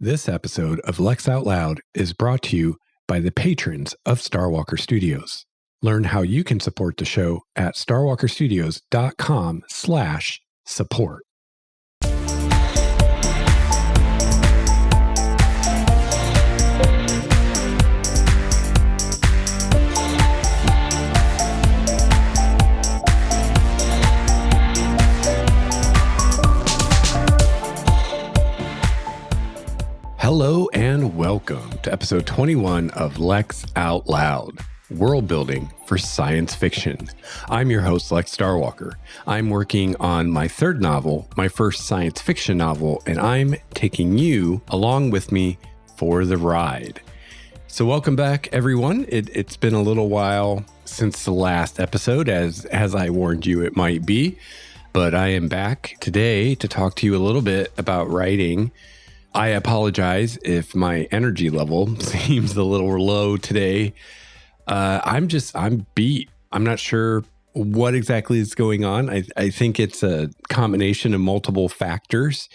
This episode of Lex Out Loud is brought to you by the patrons of Starwalker Studios. Learn how you can support the show at starwalkerstudios.com/support. Hello and welcome to episode 21 of Lex Out Loud, world building for science fiction. I'm your host, Lex Starwalker. I'm working on my third novel, my first science fiction novel, and I'm taking you along with me for the ride. So welcome back, everyone. It's been a little while since the last episode, as I warned you it might be, but I am back today to talk to you a little bit about writing. I apologize if my energy level seems a little low today. I'm beat. I'm not sure what exactly is going on. I think it's a combination of multiple factors.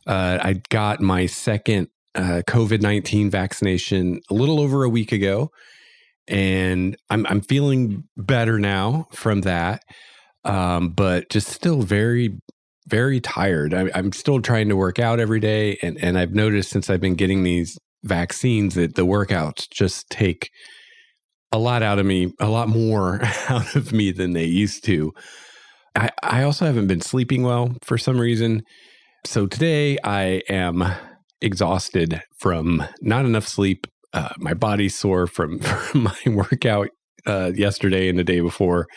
I got my second COVID-19 vaccination a little over a week ago, and I'm feeling better now from that, but just still very tired. I'm still trying to work out every day. And I've noticed since I've been getting these vaccines that the workouts just take a lot out of me, a lot more out of me than they used to. I also haven't been sleeping well for some reason. So today I am exhausted from not enough sleep. My body's sore from my workout yesterday and the day before.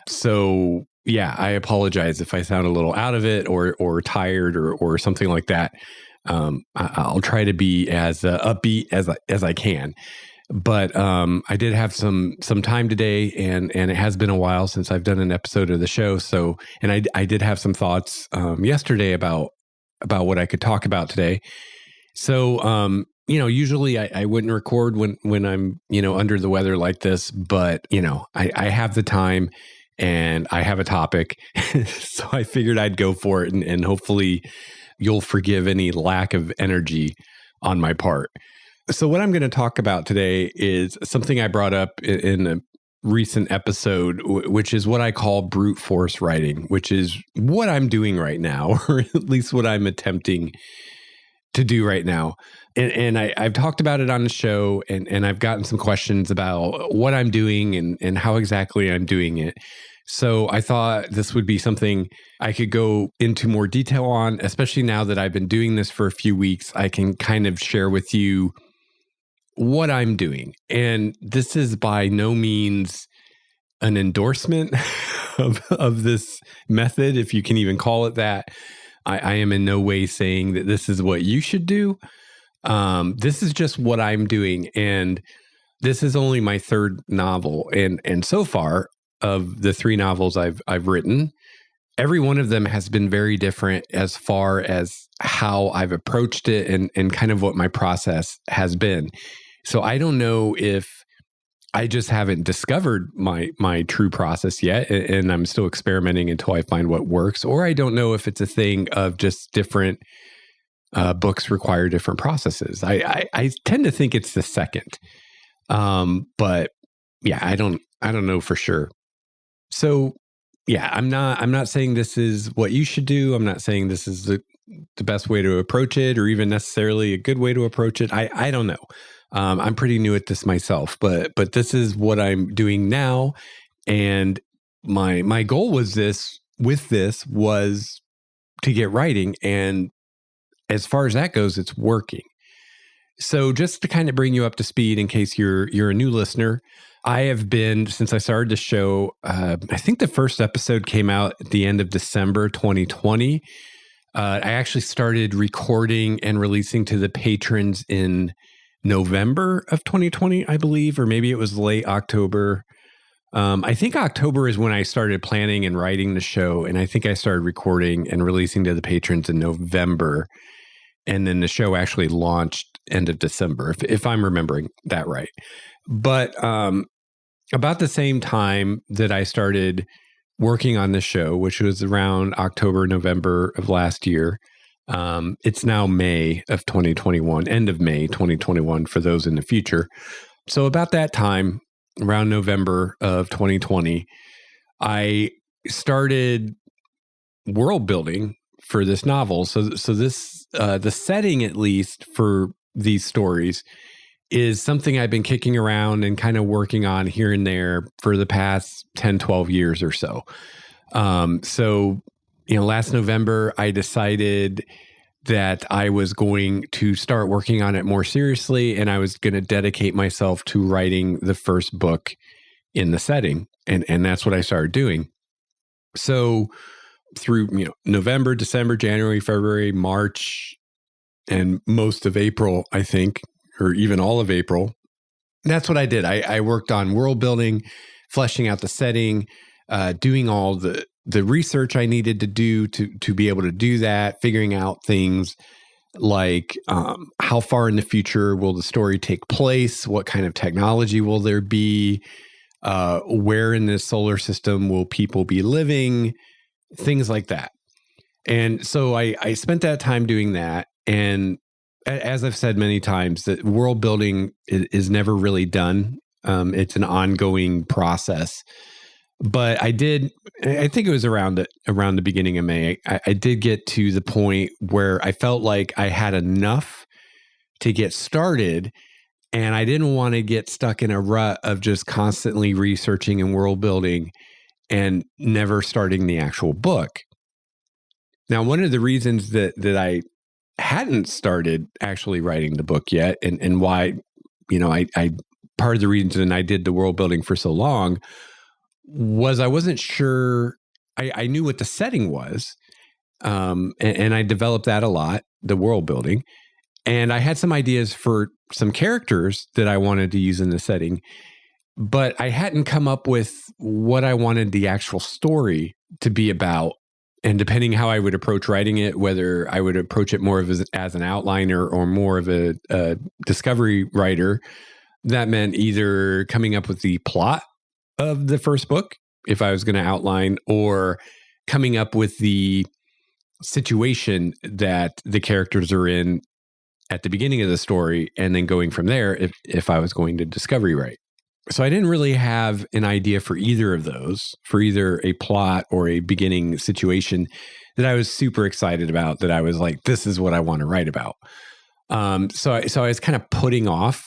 So yeah, I apologize if I sound a little out of it or tired or something like that. I'll try to be as upbeat as I can. But I did have some time today, and it has been a while since I've done an episode of the show. So, and I did have some thoughts yesterday about what I could talk about today. So, usually I wouldn't record when I'm under the weather like this, but I have the time. And I have a topic, so I figured I'd go for it, and hopefully you'll forgive any lack of energy on my part. So what I'm going to talk about today is something I brought up in a recent episode, which is what I call brute force writing, which is what I'm doing right now, or at least what I'm attempting to do right now. And I've talked about it on the show, and I've gotten some questions about what I'm doing and how exactly I'm doing it. So I thought this would be something I could go into more detail on, especially now that I've been doing this for a few weeks. I can kind of share with you what I'm doing. And this is by no means an endorsement of this method, if you can even call it that. I am in no way saying that this is what you should do. This is just what I'm doing. And this is only my third novel. And so far, of the three novels I've written, every one of them has been very different as far as how I've approached it and kind of what my process has been. So I don't know if I just haven't discovered my true process yet, and I'm still experimenting until I find what works, or I don't know if it's a thing of just different books require different processes. I tend to think it's the second, but yeah, I don't know for sure. So yeah, I'm not saying this is what you should do. I'm not saying this is the best way to approach it, or even necessarily a good way to approach it. I don't know. I'm pretty new at this myself, but this is what I'm doing now. And my goal was to get writing. And as far as that goes, it's working. So just to kind of bring you up to speed in case you're a new listener, I have been, since I started the show, I think the first episode came out at the end of December 2020. I actually started recording and releasing to the patrons in November of 2020, I believe, or maybe it was late October. I think October is when I started planning and writing the show, and I think I started recording and releasing to the patrons in November. And then the show actually launched end of December, if I'm remembering that right. But about the same time that I started working on the show, which was around October, November of last year, It's now May of 2021, end of May 2021 for those in the future. So about that time, around November of 2020, I started world building for this novel. So this the setting, at least for these stories, is something I've been kicking around and kind of working on here and there for the past 10, 12 years or so. Last November, I decided that I was going to start working on it more seriously, and I was going to dedicate myself to writing the first book in the setting. And that's what I started doing. So through November, December, January, February, March, and most of April, I think, or even all of April, that's what I did. I worked on world building, fleshing out the setting, doing all the research I needed to do to be able to do that, figuring out things like how far in the future will the story take place, what kind of technology will there be, where in the solar system will people be living, things like that. And so I spent that time doing that. And as I've said many times, that world building is never really done. It's an ongoing process. But I think it was around the beginning of May, I did get to the point where I felt like I had enough to get started, and I didn't want to get stuck in a rut of just constantly researching and world building and never starting the actual book. Now, one of the reasons that I hadn't started actually writing the book yet, and why, I part of the reason I did the world building for so long was I wasn't sure. I knew what the setting was, and I developed that a lot, the world building, and I had some ideas for some characters that I wanted to use in the setting, but I hadn't come up with what I wanted the actual story to be about. And depending how I would approach writing it, whether I would approach it more of as an outliner or more of a discovery writer, that meant either coming up with the plot of the first book, if I was going to outline, or coming up with the situation that the characters are in at the beginning of the story, and then going from there if I was going to discovery write. So I didn't really have an idea for either of those, for either a plot or a beginning situation that I was super excited about, that I was like, this is what I want to write about. So I was kind of putting off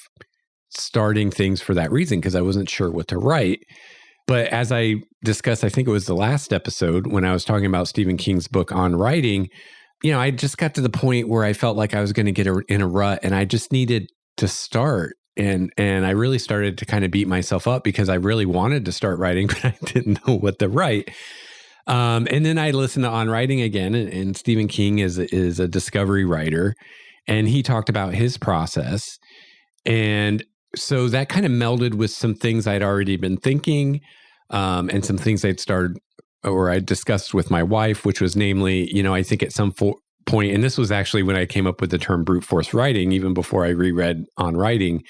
starting things for that reason, because I wasn't sure what to write. But as I discussed, I think it was the last episode when I was talking about Stephen King's book On Writing, I just got to the point where I felt like I was going to get in a rut, and I just needed to start. And I really started to kind of beat myself up because I really wanted to start writing, but I didn't know what to write. And then I listened to On Writing again, and Stephen King is a discovery writer, and he talked about his process. And so that kind of melded with some things I'd already been thinking, and some things I'd started or I discussed with my wife, which was namely, I think at some point, and this was actually when I came up with the term brute force writing, even before I reread On Writing,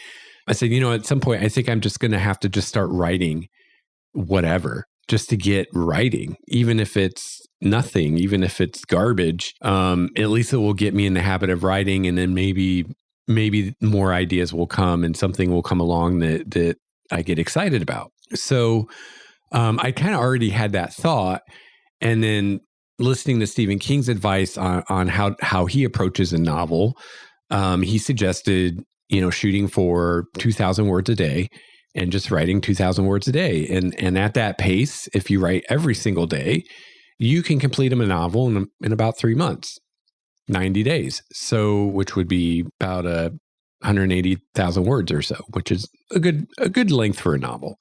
I said, at some point, I think I'm just going to have to just start writing whatever, just to get writing, even if it's nothing, even if it's garbage. At least it will get me in the habit of writing, and then maybe more ideas will come and something will come along that I get excited about. So I kind of already had that thought, and then listening to Stephen King's advice on how he approaches a novel, he suggested, shooting for 2,000 words a day and just writing 2,000 words a day. And at that pace, if you write every single day, you can complete a novel in about 3 months, 90 days. So, which would be about 180,000 words or so, which is a good length for a novel.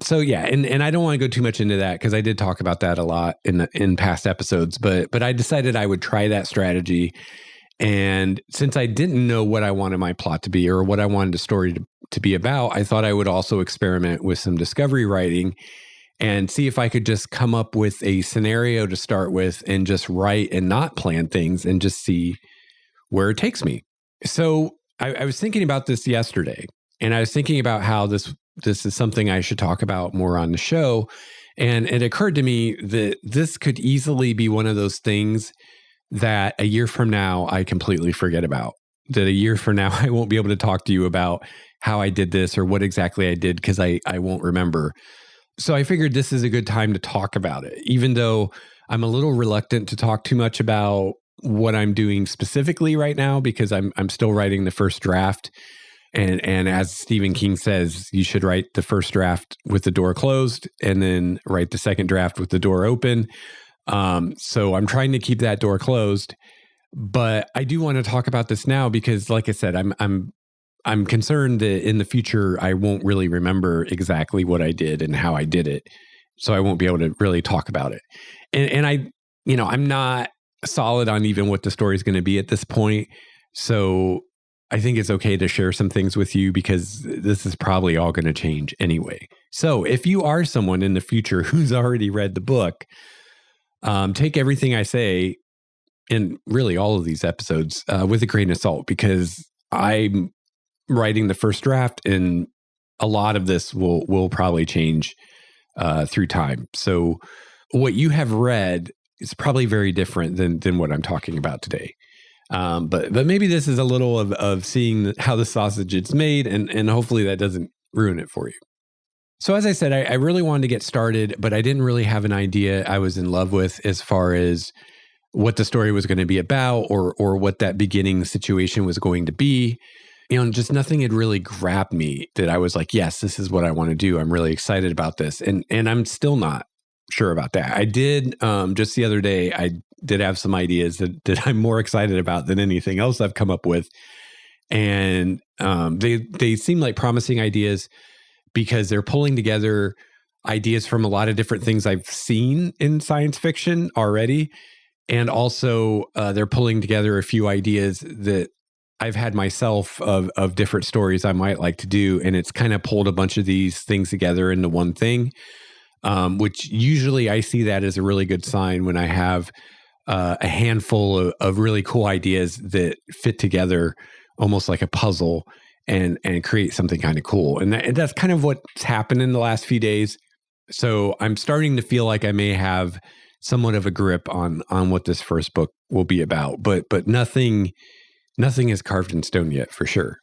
So yeah, and I don't want to go too much into that because I did talk about that a lot in past episodes, but I decided I would try that strategy. And since I didn't know what I wanted my plot to be or what I wanted the story to be about, I thought I would also experiment with some discovery writing and see if I could just come up with a scenario to start with and just write and not plan things and just see where it takes me. So I was thinking about this yesterday, and I was thinking about how this is something I should talk about more on the show. And it occurred to me that this could easily be one of those things that a year from now, I completely forget about. That a year from now, I won't be able to talk to you about how I did this or what exactly I did because I won't remember. So I figured this is a good time to talk about it, even though I'm a little reluctant to talk too much about what I'm doing specifically right now because I'm still writing the first draft. And as Stephen King says, you should write the first draft with the door closed and then write the second draft with the door open. So I'm trying to keep that door closed, but I do want to talk about this now because, like I said, I'm concerned that in the future I won't really remember exactly what I did and how I did it, so I won't be able to really talk about it. And I'm not solid on even what the story is going to be at this point, so I think it's okay to share some things with you because this is probably all going to change anyway. So if you are someone in the future who's already read the book, take everything I say in really all of these episodes with a grain of salt because I'm writing the first draft and a lot of this will probably change through time. So what you have read is probably very different than what I'm talking about today. But maybe this is a little of seeing how the sausage is made, and hopefully that doesn't ruin it for you. So as I said, I really wanted to get started, but I didn't really have an idea I was in love with as far as what the story was going to be about or what that beginning situation was going to be. Just nothing had really grabbed me that I was like, yes, this is what I want to do. I'm really excited about this. And I'm still not sure about that. I did, just the other day, I did have some ideas that I'm more excited about than anything else I've come up with. And they seem like promising ideas because they're pulling together ideas from a lot of different things I've seen in science fiction already. And also they're pulling together a few ideas that I've had myself of different stories I might like to do. And it's kind of pulled a bunch of these things together into one thing, which usually I see that as a really good sign when I have a handful of really cool ideas that fit together almost like a puzzle and create something kind of cool. And that's kind of what's happened in the last few days. So I'm starting to feel like I may have somewhat of a grip on what this first book will be about, but nothing is carved in stone yet for sure.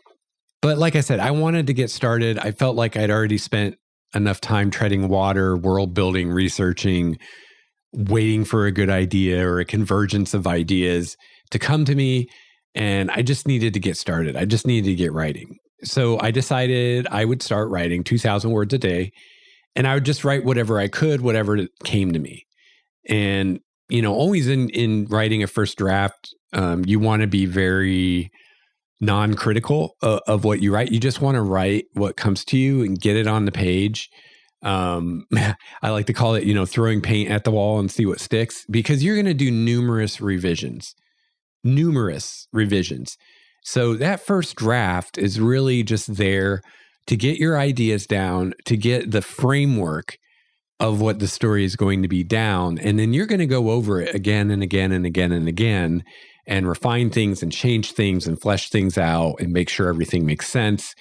But like I said, I wanted to get started. I felt like I'd already spent enough time treading water, world building, researching, waiting for a good idea or a convergence of ideas to come to me. And I just needed to get started. I just needed to get writing. So I decided I would start writing 2,000 words a day, and I would just write whatever I could, whatever came to me. And, always in writing a first draft, you want to be very non-critical of what you write. You just want to write what comes to you and get it on the page. I like to call it, throwing paint at the wall and see what sticks, because you're going to do numerous revisions. So that first draft is really just there to get your ideas down, to get the framework of what the story is going to be down. And then you're going to go over it again and again and again and again and refine things and change things and flesh things out and make sure everything makes sense.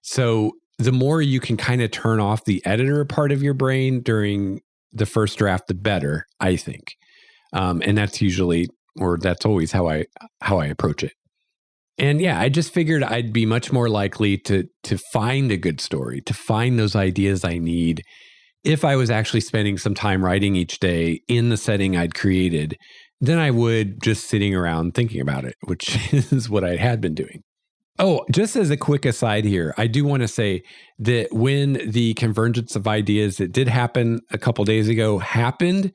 So the more you can kind of turn off the editor part of your brain during the first draft, the better, I think. And that's usually, or that's always how I approach it. And yeah, I just figured I'd be much more likely to find a good story, to find those ideas I need if I was actually spending some time writing each day in the setting I'd created than I would just sitting around thinking about it, which is what I had been doing. Oh, just as a quick aside here, I do want to say that when the convergence of ideas that did happen a couple days ago happened,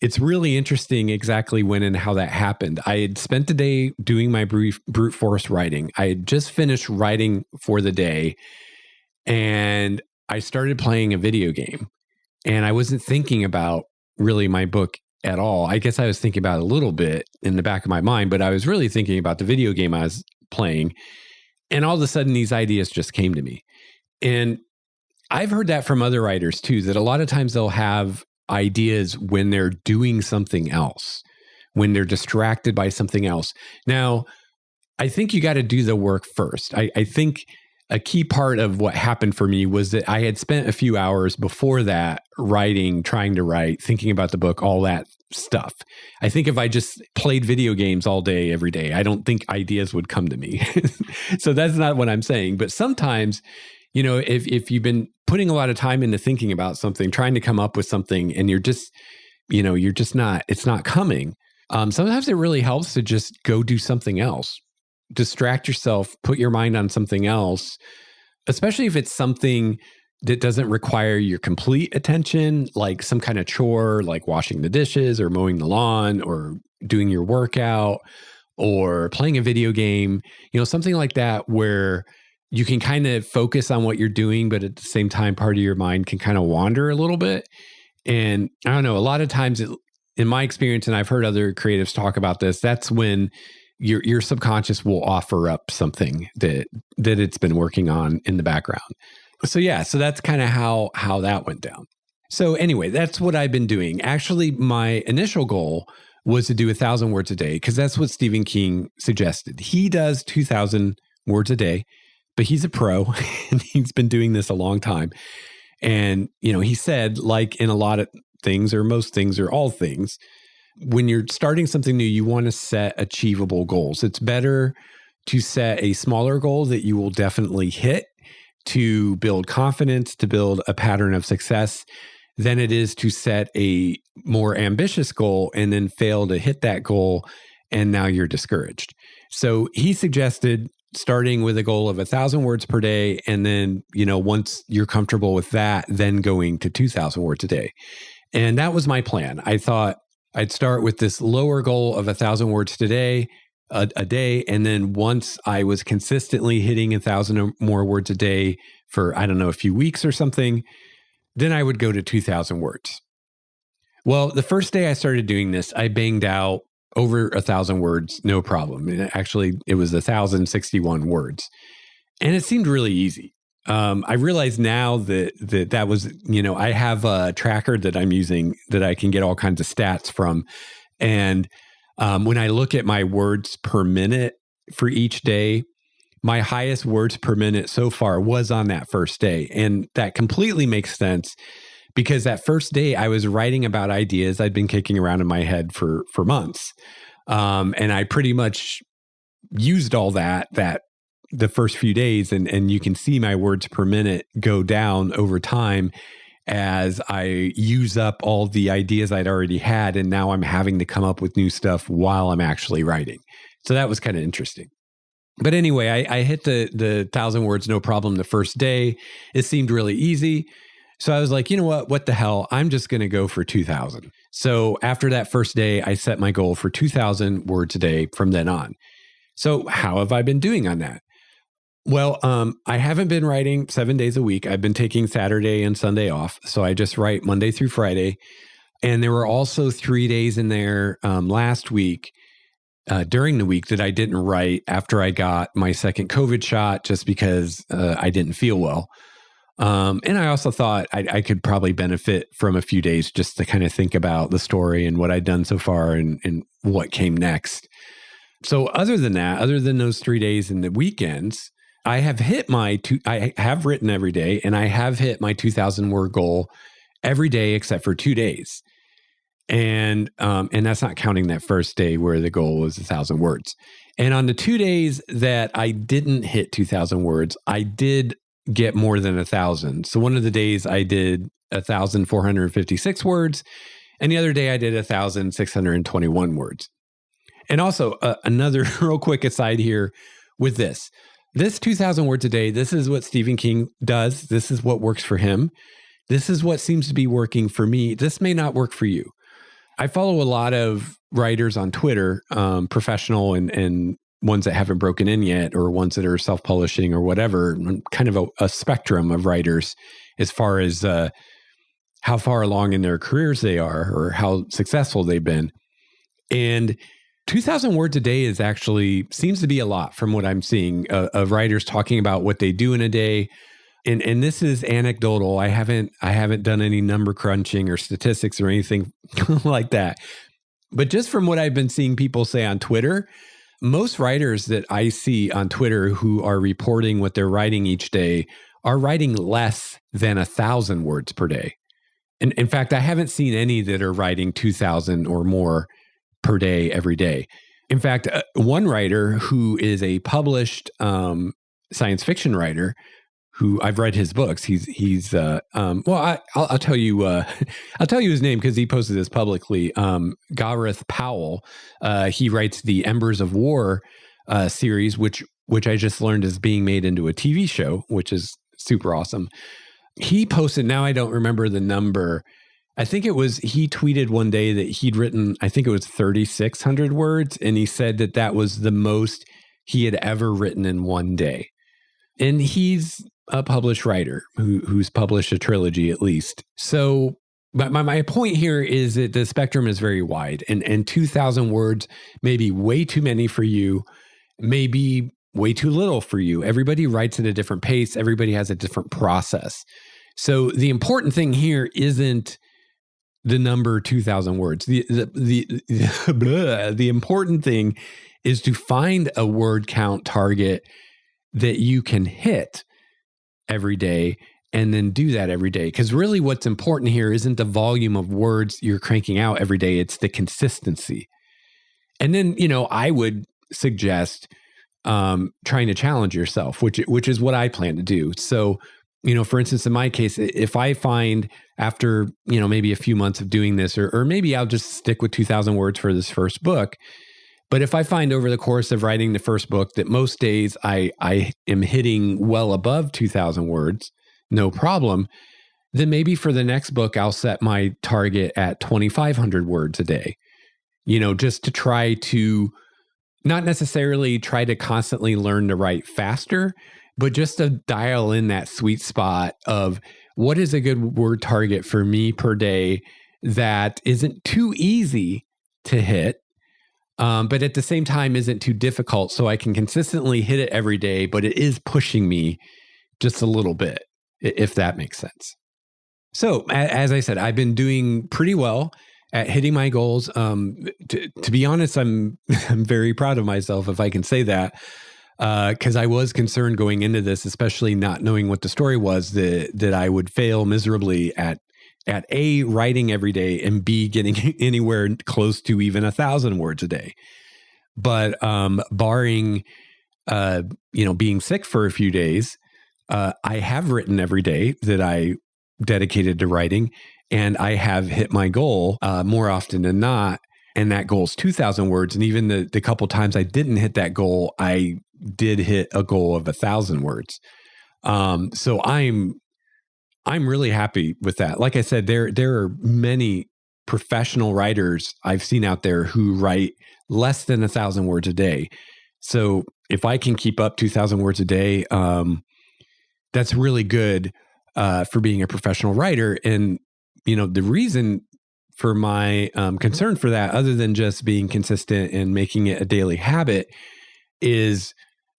it's really interesting exactly when and how that happened. I had spent the day doing my brute force writing. I had just finished writing for the day, and I started playing a video game. And I wasn't thinking about really my book at all. I guess I was thinking about it a little bit in the back of my mind, but I was really thinking about the video game I was playing. And all of a sudden, these ideas just came to me. And I've heard that from other writers too, that a lot of times they'll have ideas when they're doing something else, when they're distracted by something else. Now, I think you got to do the work first. I think a key part of what happened for me was that I had spent a few hours before that writing, trying to write, thinking about the book, all that stuff. I think if I just played video games all day, every day, I don't think ideas would come to me. So that's not what I'm saying. But sometimes, if you've been putting a lot of time into thinking about something, trying to come up with something, and it's not coming. Sometimes it really helps to just go do something else. Distract yourself, put your mind on something else, especially if it's something that doesn't require your complete attention, like some kind of chore, like washing the dishes or mowing the lawn or doing your workout or playing a video game, something like that where you can kind of focus on what you're doing, but at the same time, part of your mind can kind of wander a little bit. And I don't know, a lot of times in my experience, and I've heard other creatives talk about this, that's when your subconscious will offer up something that it's been working on in the background. So that's kind of how that went down. So anyway, that's what I've been doing. Actually, my initial goal was to do 1,000 words a day because that's what Stephen King suggested. He does 2,000 words a day, but he's a pro and he's been doing this a long time. And, he said, like in a lot of things or most things or all things, when you're starting something new, you want to set achievable goals. It's better to set a smaller goal that you will definitely hit to build confidence, to build a pattern of success, than it is to set a more ambitious goal and then fail to hit that goal. And now you're discouraged. So he suggested starting with a goal of 1,000 words per day. And then, once you're comfortable with that, then going to 2,000 words a day. And that was my plan. I thought I'd start with this lower goal of 1,000 words a day. And then once I was consistently hitting 1,000 or more words a day for, I don't know, a few weeks or something, then I would go to 2,000 words. Well, the first day I started doing this, I banged out over 1,000 words, no problem. And actually, it was 1,061 words. And it seemed really easy. I realize now that was, I have a tracker that I'm using that I can get all kinds of stats from. And when I look at my words per minute for each day, my highest words per minute so far was on that first day. And that completely makes sense because that first day I was writing about ideas I'd been kicking around in my head for months. And I pretty much used all that the first few days, and you can see my words per minute go down over time as I use up all the ideas I'd already had, and now I'm having to come up with new stuff while I'm actually writing. So that was kind of interesting. But anyway, I hit the 1,000 words, no problem the first day. It seemed really easy. So I was like, what the hell? I'm just going to go for 2,000. So after that first day, I set my goal for 2,000 words a day from then on. So how have I been doing on that? Well, I haven't been writing 7 days a week. I've been taking Saturday and Sunday off. So I just write Monday through Friday. And there were also 3 days in there last week during the week that I didn't write after I got my second COVID shot just because I didn't feel well. And I also thought I could probably benefit from a few days just to kind of think about the story and what I'd done so far and what came next. So other than those 3 days and the weekends, I have hit I have written every day and I have hit my 2,000 word goal every day except for 2 days. And that's not counting that first day where the goal was 1,000 words. And on the 2 days that I didn't hit 2,000 words, I did get more than 1,000. So one of the days I did 1,456 words and the other day I did 1,621 words. And also another real quick aside here with this 2,000 words a day, this is what Stephen King does. This is what works for him. This is what seems to be working for me. This may not work for you. I follow a lot of writers on Twitter, professional and ones that haven't broken in yet, or ones that are self-publishing or whatever, kind of a spectrum of writers as far as how far along in their careers they are or how successful they've been. And 2,000 words a day seems to be a lot from what I'm seeing of writers talking about what they do in a day. And this is anecdotal. I haven't done any number crunching or statistics or anything like that. But just from what I've been seeing people say on Twitter, most writers that I see on Twitter who are reporting what they're writing each day are writing less than 1,000 words per day. And in fact, I haven't seen any that are writing 2,000 or more per day every day. In fact, one writer who is a published science fiction writer, who I've read his books. I'll tell you I'll tell you his name because he posted this publicly. Gareth Powell. He writes the Embers of War series, which I just learned is being made into a TV show, which is super awesome. He posted, now I don't remember the number. I think it was, he tweeted one day that he'd written, I think it was 3,600 words. And he said that that was the most he had ever written in one day. And he's a published writer who's published a trilogy at least. So my point here is that the spectrum is very wide, and 2,000 words may be way too many for you, may be way too little for you. Everybody writes at a different pace. Everybody has a different process. So the important thing here isn't the number 2,000 words. The important thing is to find a word count target that you can hit every day, and then do that every day. Because really what's important here isn't the volume of words you're cranking out every day, it's the consistency. And then, I would suggest trying to challenge yourself, which is what I plan to do. So, for instance, in my case, if I find after, maybe a few months of doing this, or maybe I'll just stick with 2,000 words for this first book. But if I find over the course of writing the first book that most days I am hitting well above 2,000 words, no problem, then maybe for the next book, I'll set my target at 2,500 words a day, just to try to not necessarily try to constantly learn to write faster, but just to dial in that sweet spot of what is a good word target for me per day that isn't too easy to hit, but at the same time isn't too difficult, so I can consistently hit it every day, but it is pushing me just a little bit, if that makes sense. So as I said, I've been doing pretty well at hitting my goals. To be honest, I'm very proud of myself, if I can say that, because I was concerned going into this, especially not knowing what the story was, that I would fail miserably at A, writing every day, and B, getting anywhere close to even 1,000 words a day. But barring, being sick for a few days, I have written every day that I dedicated to writing, and I have hit my goal more often than not. And that goal is 2,000 words. And even the couple times I didn't hit that goal, I did hit a goal of 1,000 words. So I'm really happy with that. Like I said, there are many professional writers I've seen out there who write less than 1,000 words a day. So if I can keep up 2,000 words a day, that's really good for being a professional writer. And, the reason for my concern for that, other than just being consistent and making it a daily habit, is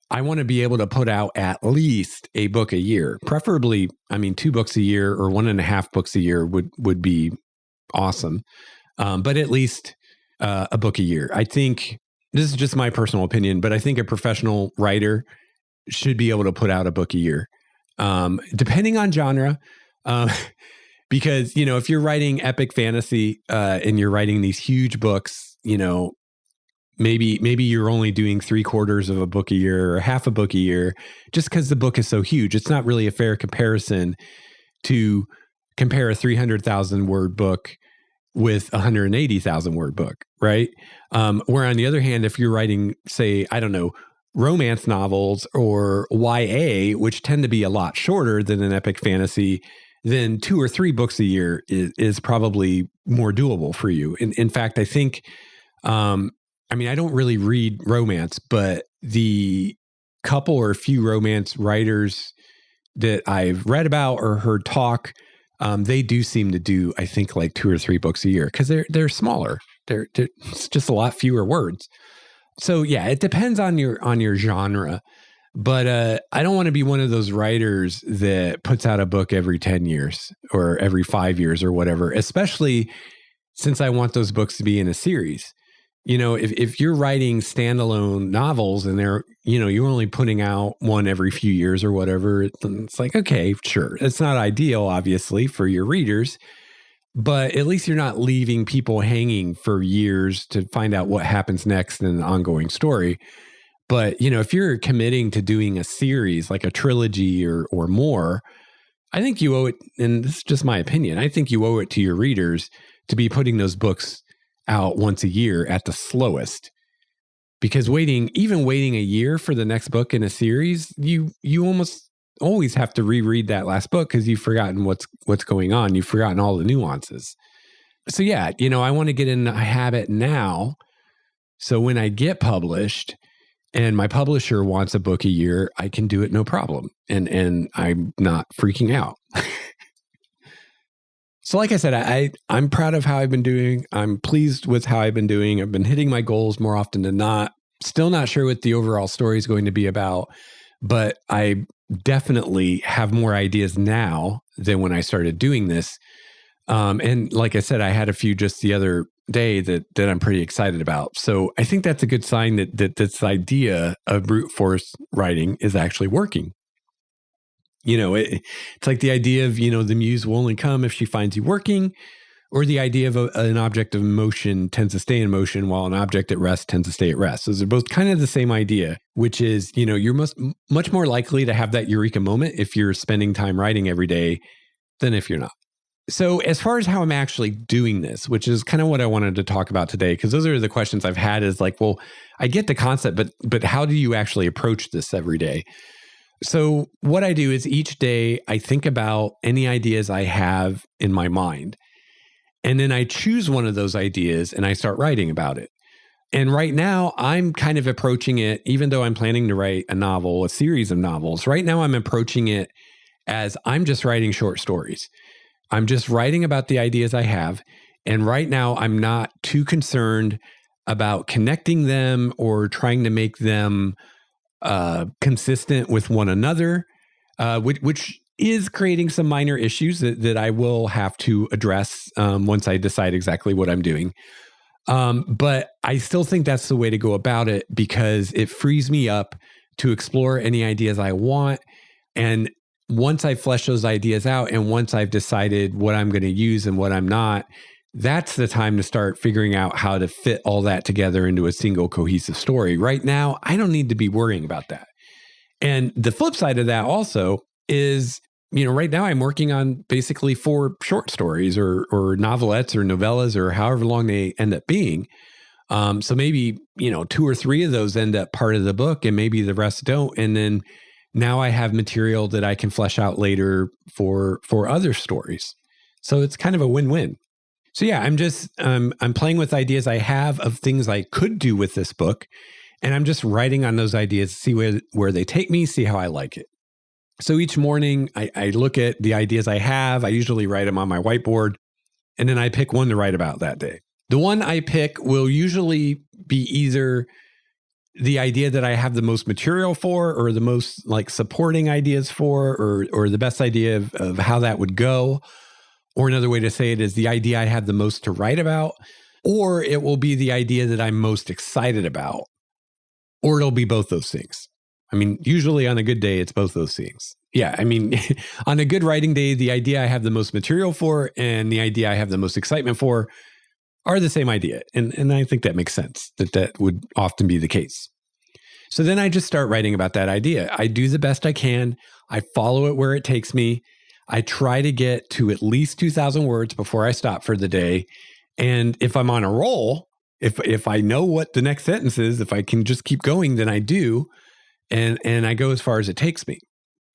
I want to be able to put out at least a book a year, preferably, 2 books a year or 1.5 books a year would be awesome. But at least a book a year. I think, this is just my personal opinion, but I think a professional writer should be able to put out a book a year, depending on genre. Because, if you're writing epic fantasy and you're writing these huge books, maybe you're only doing 3/4 of a book a year or half a book a year, just because the book is so huge. It's not really a fair comparison to compare a 300,000 word book with a 180,000 word book, right? Where on the other hand, if you're writing, say, I don't know, romance novels or YA, which tend to be a lot shorter than an epic fantasy, then 2 or 3 books a year is probably more doable for you. In fact, I think, I don't really read romance, but the couple or few romance writers that I've read about or heard talk, they do seem to do, I think, like 2 or 3 books a year because they're smaller. It's just a lot fewer words. So yeah, it depends on your genre. But I don't want to be one of those writers that puts out a book every 10 years or every 5 years or whatever, especially since I want those books to be in a series. if you're writing standalone novels and you're only putting out one every few years or whatever, it's like, okay, sure. It's not ideal, obviously, for your readers, but at least you're not leaving people hanging for years to find out what happens next in an ongoing story. But, if you're committing to doing a series like a trilogy or more, I think you owe it, and this is just my opinion, I think you owe it to your readers to be putting those books out once a year at the slowest. Because even waiting a year for the next book in a series, you almost always have to reread that last book because you've forgotten what's going on. You've forgotten all the nuances. So yeah, I want to get in a habit now. So when I get published and my publisher wants a book a year, I can do it no problem. And I'm not freaking out. So like I said, I'm proud of how I've been doing. I'm pleased with how I've been doing. I've been hitting my goals more often than not. Still not sure what the overall story is going to be about, but I definitely have more ideas now than when I started doing this. And like I said, I had a few just the other day that I'm pretty excited about. So I think that's a good sign that this idea of brute force writing is actually working. It's like the idea of, the muse will only come if she finds you working, or the idea of an object of motion tends to stay in motion while an object at rest tends to stay at rest. Those are both kind of the same idea, which is, you're much more likely to have that eureka moment if you're spending time writing every day than if you're not. So as far as how I'm actually doing this, which is kind of what I wanted to talk about today, because those are the questions I've had is like, well, I get the concept, but how do you actually approach this every day? So what I do is each day I think about any ideas I have in my mind. And then I choose one of those ideas and I start writing about it. And right now I'm kind of approaching it, even though I'm planning to write a series of novels, right now I'm approaching it as I'm just writing short stories. I'm just writing about the ideas I have. And right now I'm not too concerned about connecting them or trying to make them consistent with one another, which is creating some minor issues that I will have to address once I decide exactly what I'm doing. But I still think that's the way to go about it because it frees me up to explore any ideas I want. And once I flesh those ideas out and once I've decided what I'm going to use and what I'm not, that's the time to start figuring out how to fit all that together into a single cohesive story. Right now, I don't need to be worrying about that. And the flip side of that also is, right now I'm working on basically 4 short stories or novelettes or novellas or however long they end up being. So maybe, 2 or 3 of those end up part of the book and maybe the rest don't. And then now I have material that I can flesh out later for other stories. So it's kind of a win-win. So yeah, I'm playing with ideas I have of things I could do with this book. And I'm just writing on those ideas, see where they take me, see how I like it. So each morning I look at the ideas I have. I usually write them on my whiteboard and then I pick one to write about that day. The one I pick will usually be either the idea that I have the most material for or the most like supporting ideas for or the best idea of how that would go. Or another way to say it is the idea I have the most to write about, or it will be the idea that I'm most excited about, or it'll be both those things. I mean, usually on a good day, it's both those things. Yeah, I mean, on a good writing day, the idea I have the most material for and the idea I have the most excitement for are the same idea. And I think that makes sense, that would often be the case. So then I just start writing about that idea. I do the best I can. I follow it where it takes me. I try to get to at least 2,000 words before I stop for the day. And if I'm on a roll, if I know what the next sentence is, if I can just keep going, then I do. And I go as far as it takes me.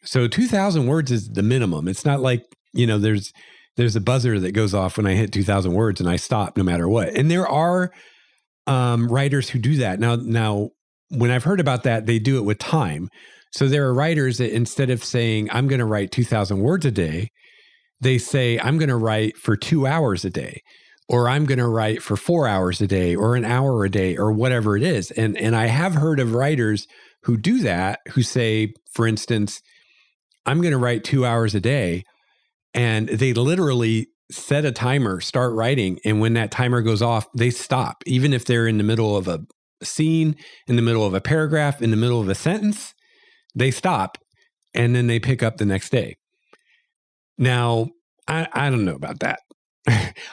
So 2,000 words is the minimum. It's not like, there's a buzzer that goes off when I hit 2,000 words and I stop no matter what. And there are writers who do that. Now, when I've heard about that, they do it with time. So there are writers that instead of saying, I'm going to write 2,000 words a day, they say, I'm going to write for 2 hours a day, or I'm going to write for 4 hours a day, or an hour a day, or whatever it is. And I have heard of writers who do that, who say, for instance, I'm going to write 2 hours a day. And they literally set a timer, start writing. And when that timer goes off, they stop. Even if they're in the middle of a scene, in the middle of a paragraph, in the middle of a sentence, they stop and then they pick up the next day. Now, I don't know about that.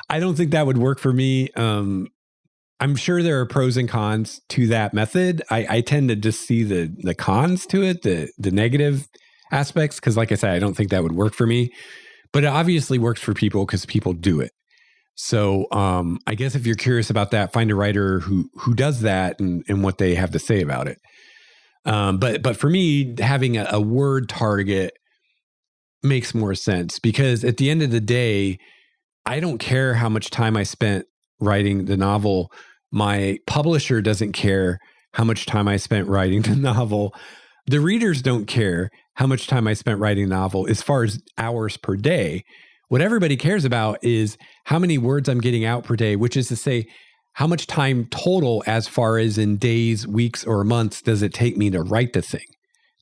I don't think that would work for me. I'm sure there are pros and cons to that method. I tend to just see the cons to it, the negative aspects, because like I said, I don't think that would work for me. But it obviously works for people because people do it. So I guess if you're curious about that, find a writer who does that and what they have to say about it. But for me, having a word target makes more sense, because at the end of the day, I don't care how much time I spent writing the novel. My publisher doesn't care how much time I spent writing the novel. The readers don't care how much time I spent writing the novel as far as hours per day. What everybody cares about is how many words I'm getting out per day, which is to say, how much time total, as far as in days, weeks, or months, does it take me to write the thing?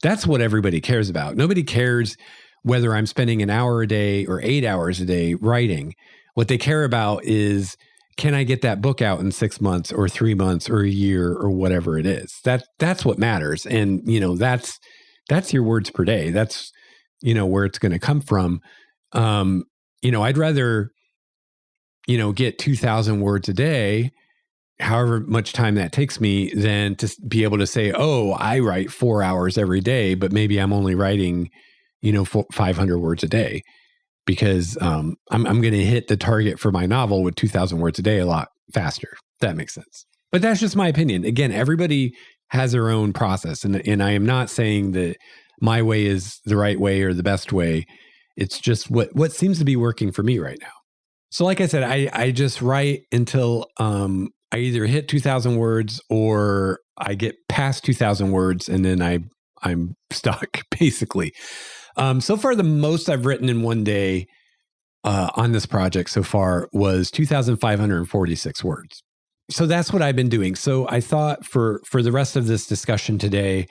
That's what everybody cares about. Nobody cares whether I'm spending an hour a day or 8 hours a day writing. What they care about is, can I get that book out in 6 months or 3 months or a year or whatever it is? That's what matters. And, that's your words per day. That's, where it's going to come from. I'd rather, get 2,000 words a day, however much time that takes me, than to be able to say, oh, I write 4 hours every day, but maybe I'm only writing, 500 words a day, because I'm going to hit the target for my novel with 2,000 words a day a lot faster. That makes sense. But that's just my opinion. Again, everybody has their own process. And I am not saying that my way is the right way or the best way. It's just what seems to be working for me right now. So like I said, I just write until I either hit 2,000 words or I get past 2,000 words, and then I'm stuck, basically. So far, the most I've written in one day on this project so far was 2,546 words. So that's what I've been doing. So I thought for the rest of this discussion today,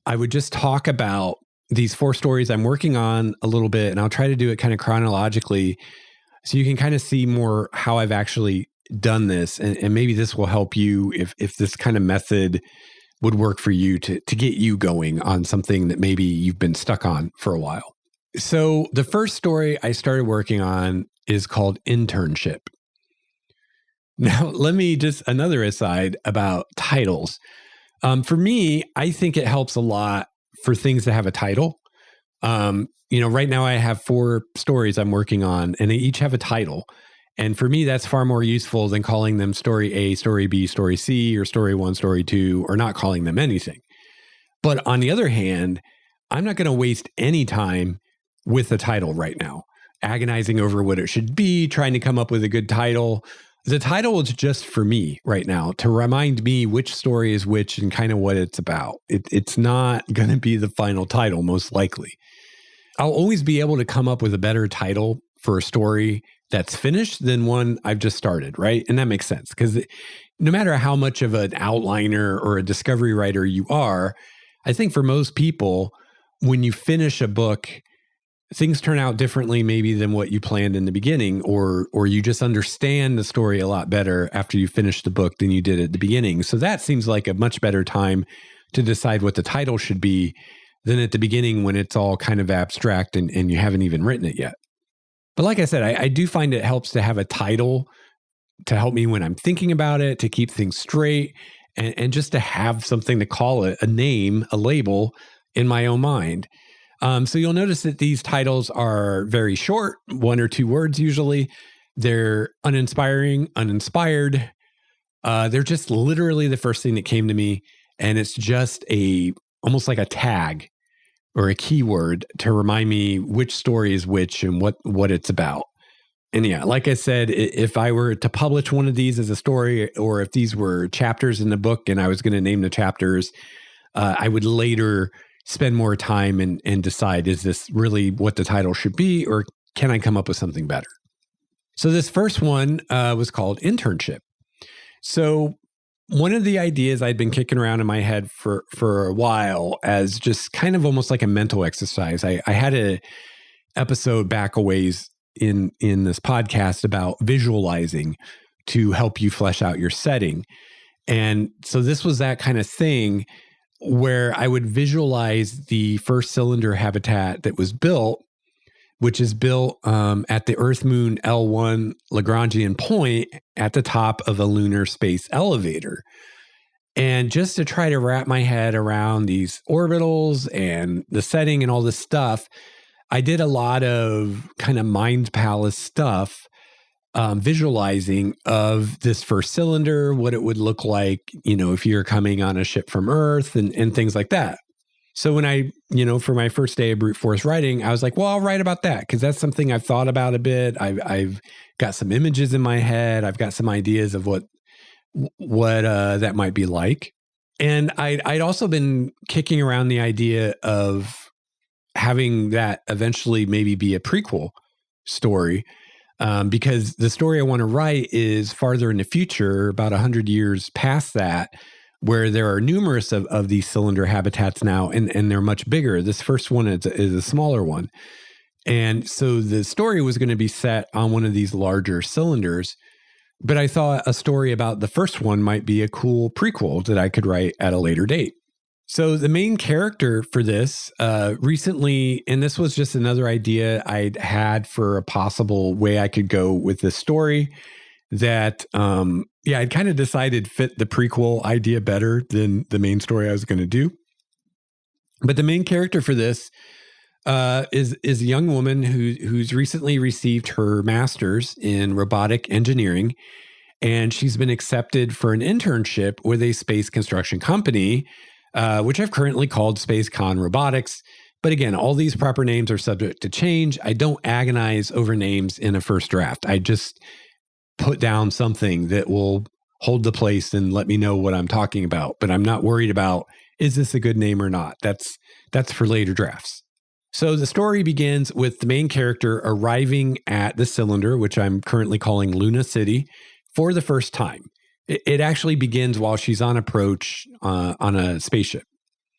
I would just talk about these 4 stories I'm working on a little bit, and I'll try to do it kind of chronologically so you can kind of see more how I've actually done this. And maybe this will help you if this kind of method would work for you to get you going on something that maybe you've been stuck on for a while. So the first story I started working on is called Internship. Now, let me just another aside about titles. For me, I think it helps a lot for things to have a title. Right now I have 4 stories I'm working on, and they each have a title. And for me, that's far more useful than calling them story A, story B, story C, or story 1, story 2, or not calling them anything. But on the other hand, I'm not going to waste any time with the title right now, agonizing over what it should be, trying to come up with a good title. The title is just for me right now to remind me which story is which and kind of what it's about. It's not going to be the final title, most likely. I'll always be able to come up with a better title for a story that's finished than one I've just started, right? And that makes sense, because no matter how much of an outliner or a discovery writer you are, I think for most people, when you finish a book, things turn out differently maybe than what you planned in the beginning, or you just understand the story a lot better after you finish the book than you did at the beginning. So that seems like a much better time to decide what the title should be than at the beginning when it's all kind of abstract and you haven't even written it yet. But like I said, I do find it helps to have a title to help me when I'm thinking about it, to keep things straight, and just to have something to call it, a name, a label in my own mind. So you'll notice that these titles are very short, 1 or 2 words usually. They're uninspiring, uninspired. They're just literally the first thing that came to me. And it's just almost like a tag or a keyword to remind me which story is which and what it's about. And yeah, like I said, if I were to publish one of these as a story, or if these were chapters in the book and I was going to name the chapters, I would later spend more time and decide, is this really what the title should be, or can I come up with something better? So this first one was called Internship. So one of the ideas I'd been kicking around in my head for a while as just kind of almost like a mental exercise. I had a episode back a ways in this podcast about visualizing to help you flesh out your setting. And so this was that kind of thing where I would visualize the first cylinder habitat that was built, which is built at the Earth Moon L1 Lagrangian point at the top of a lunar space elevator. And just to try to wrap my head around these orbitals and the setting and all this stuff, I did a lot of kind of mind palace stuff, visualizing of this first cylinder, what it would look like, if you're coming on a ship from Earth and things like that. So when I, for my first day of brute force writing, I was like, well, I'll write about that because that's something I've thought about a bit. I've got some images in my head. I've got some ideas of what that might be like. And I'd also been kicking around the idea of having that eventually maybe be a prequel story, because the story I want to write is farther in the future, about 100 years past that, where there are numerous of these cylinder habitats now, and they're much bigger. This first one is a smaller one. And so the story was going to be set on one of these larger cylinders. But I thought a story about the first one might be a cool prequel that I could write at a later date. So the main character for this recently, and this was just another idea I'd had for a possible way I could go with this story that, I'd kind of decided fit the prequel idea better than the main story I was going to do. But the main character for this is a young woman who's recently received her master's in robotic engineering, and she's been accepted for an internship with a space construction company, which I've currently called Space Con Robotics. But again, all these proper names are subject to change. I don't agonize over names in a first draft. I just put down something that will hold the place and let me know what I'm talking about. But I'm not worried about, is this a good name or not? That's for later drafts. So the story begins with the main character arriving at the cylinder, which I'm currently calling Luna City, for the first time. It actually begins while she's on approach on a spaceship.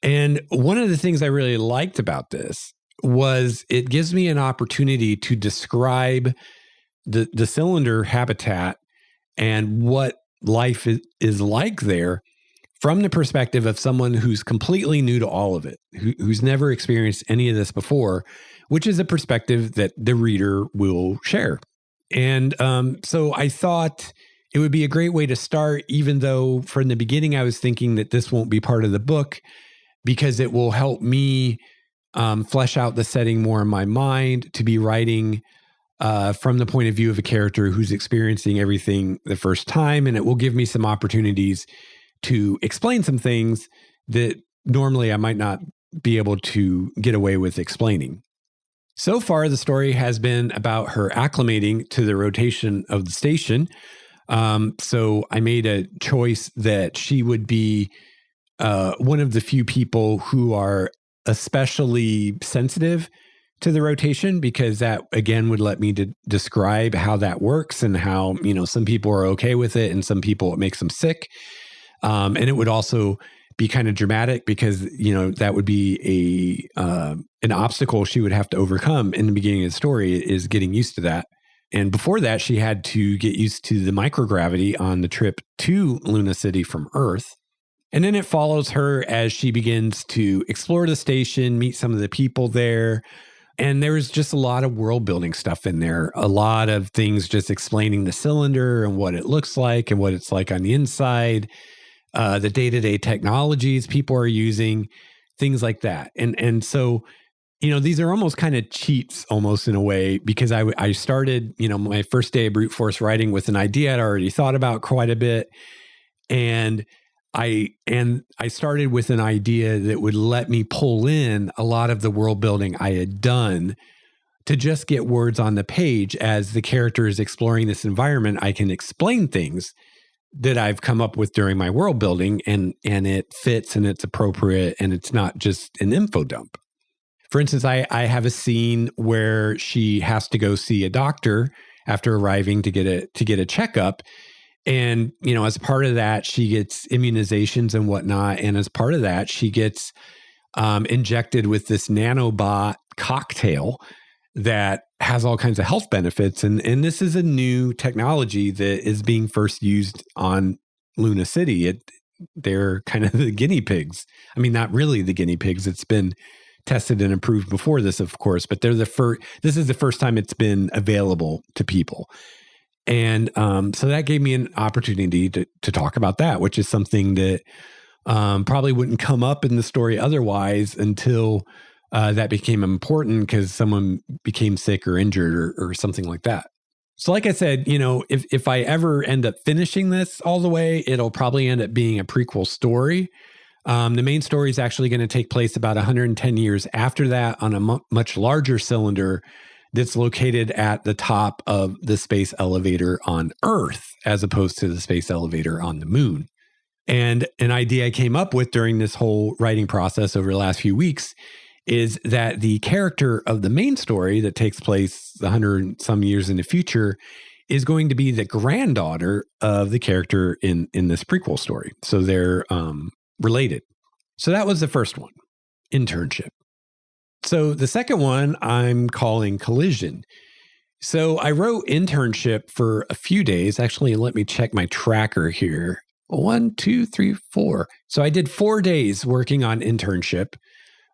And one of the things I really liked about this was it gives me an opportunity to describe the cylinder habitat and what life is like there from the perspective of someone who's completely new to all of it, who's never experienced any of this before, which is a perspective that the reader will share. And so I thought it would be a great way to start, even though from the beginning I was thinking that this won't be part of the book, because it will help me flesh out the setting more in my mind, to be writing from the point of view of a character who's experiencing everything the first time. And it will give me some opportunities to explain some things that normally I might not be able to get away with explaining. So far, the story has been about her acclimating to the rotation of the station. So I made a choice that she would be one of the few people who are especially sensitive to the rotation, because that, again, would let me to describe how that works and how, some people are okay with it and some people it makes them sick. And it would also be kind of dramatic because, that would be an obstacle she would have to overcome in the beginning of the story, is getting used to that. And before that, she had to get used to the microgravity on the trip to Luna City from Earth. And then it follows her as she begins to explore the station, meet some of the people there. And there's just a lot of world building stuff in there, a lot of things just explaining the cylinder and what it looks like and what it's like on the inside. The day-to-day technologies people are using, things like that. And so, these are almost kind of cheats almost in a way, because I started, my first day of brute force writing with an idea I'd already thought about quite a bit. And I started with an idea that would let me pull in a lot of the world building I had done to just get words on the page. As the character is exploring this environment, I can explain things that I've come up with during my world building, and it fits and it's appropriate and it's not just an info dump. For instance, I have a scene where she has to go see a doctor after arriving to get a checkup. And, as part of that, she gets immunizations and whatnot. And as part of that, she gets injected with this nanobot cocktail that has all kinds of health benefits. And this is a new technology that is being first used on Luna City. They're kind of the guinea pigs. I mean, not really the guinea pigs. It's been tested and approved before this, of course, but they're the first. This is the first time it's been available to people. And so that gave me an opportunity to talk about that, which is something that probably wouldn't come up in the story otherwise until that became important because someone became sick or injured or something like that. So like I said, if I ever end up finishing this all the way, it'll probably end up being a prequel story. The main story is actually going to take place about 110 years after that on a much larger cylinder that's located at the top of the space elevator on Earth, as opposed to the space elevator on the moon. And an idea I came up with during this whole writing process over the last few weeks is that the character of the main story that takes place 100 some years in the future is going to be the granddaughter of the character in this prequel story. So they're related. So that was the first one, Internship. So the second one I'm calling Collision. So I wrote Internship for a few days. Actually, let me check my tracker here. 1, 2, 3, 4. So I did 4 days working on Internship.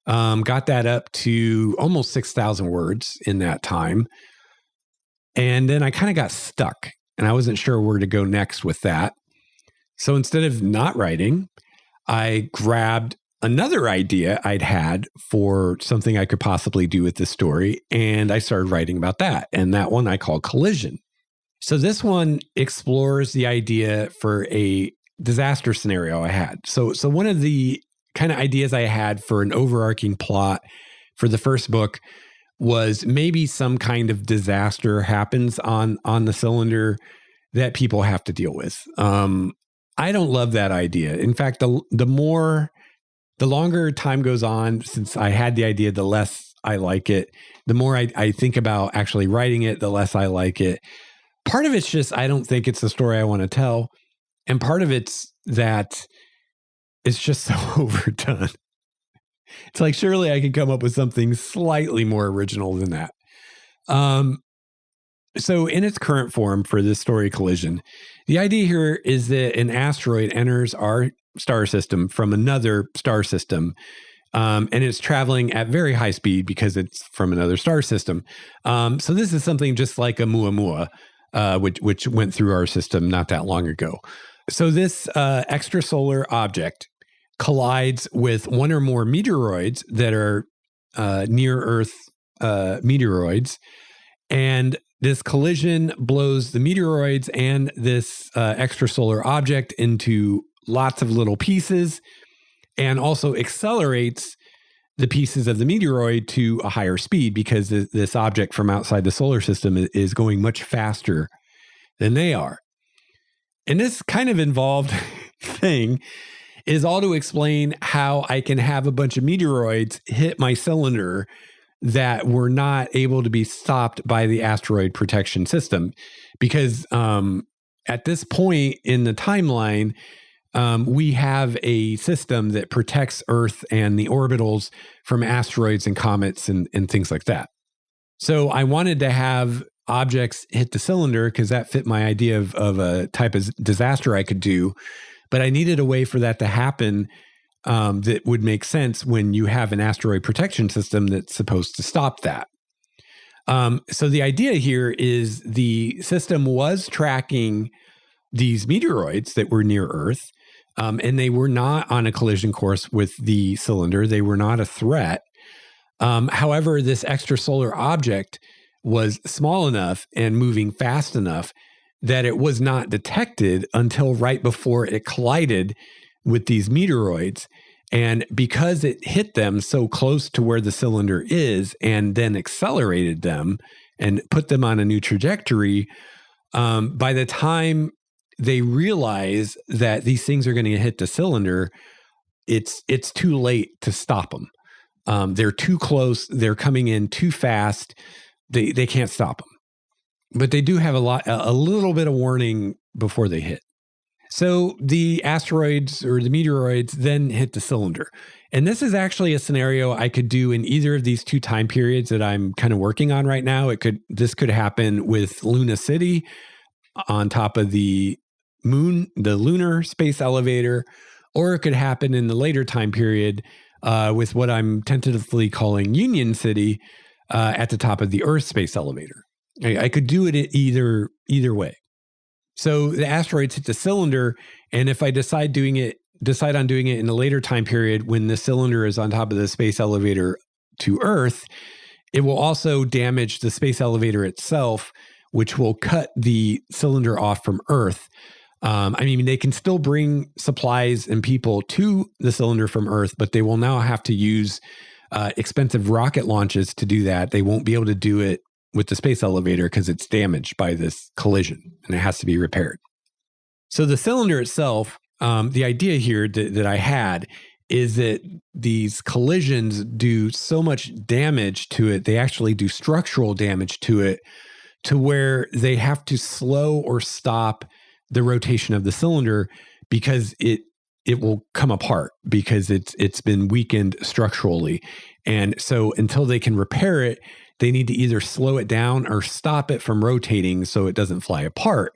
Got that up to almost 6,000 words in that time. And then I kind of got stuck and I wasn't sure where to go next with that. So instead of not writing, I grabbed another idea I'd had for something I could possibly do with this story. And I started writing about that. And that one I call Collision. So this one explores the idea for a disaster scenario I had. So one of the kind of ideas I had for an overarching plot for the first book was maybe some kind of disaster happens on the cylinder that people have to deal with. I don't love that idea. In fact, the longer time goes on since I had the idea, the less I like it. The more I think about actually writing it, the less I like it. Part of it's just I don't think it's the story I want to tell. And part of it's that it's just so overdone. It's like, surely I could come up with something slightly more original than that. So in its current form for this story, Collision, the idea here is that an asteroid enters our star system from another star system, and it's traveling at very high speed because it's from another star system. So this is something just like a Muamua, which went through our system not that long ago. So this extrasolar object collides with one or more meteoroids that are near-Earth meteoroids, and this collision blows the meteoroids and this extrasolar object into lots of little pieces and also accelerates the pieces of the meteoroid to a higher speed because this object from outside the solar system is going much faster than they are. And this kind of involved thing is all to explain how I can have a bunch of meteoroids hit my cylinder that were not able to be stopped by the asteroid protection system. Because at this point in the timeline, we have a system that protects Earth and the orbitals from asteroids and comets and things like that. So I wanted to have objects hit the cylinder because that fit my idea of a type of disaster I could do. But I needed a way for that to happen that would make sense when you have an asteroid protection system that's supposed to stop that. So the idea here is the system was tracking these meteoroids that were near Earth, and they were not on a collision course with the cylinder. They were not a threat. However, this extrasolar object was small enough and moving fast enough that it was not detected until right before it collided with these meteoroids. And because it hit them so close to where the cylinder is and then accelerated them and put them on a new trajectory, by the time they realize that these things are going to hit the cylinder, it's too late to stop them. They're too close. They're coming in too fast. They can't stop them. But they do have a little bit of warning before they hit. So the asteroids or the meteoroids then hit the cylinder. And this is actually a scenario I could do in either of these two time periods that I'm kind of working on right now. This could happen with Luna City on top of the moon, the lunar space elevator, or it could happen in the later time period with what I'm tentatively calling Union City at the top of the Earth space elevator. I could do it either way. So the asteroids hit the cylinder, and if I decide on doing it in a later time period when the cylinder is on top of the space elevator to Earth, it will also damage the space elevator itself, which will cut the cylinder off from Earth. They can still bring supplies and people to the cylinder from Earth, but they will now have to use expensive rocket launches to do that. They won't be able to do it with the space elevator because it's damaged by this collision and it has to be repaired. So the cylinder itself, the idea here that I had is that these collisions do so much damage to it. They actually do structural damage to it to where they have to slow or stop the rotation of the cylinder because it will come apart because it's been weakened structurally. And so until they can repair it, they need to either slow it down or stop it from rotating so it doesn't fly apart.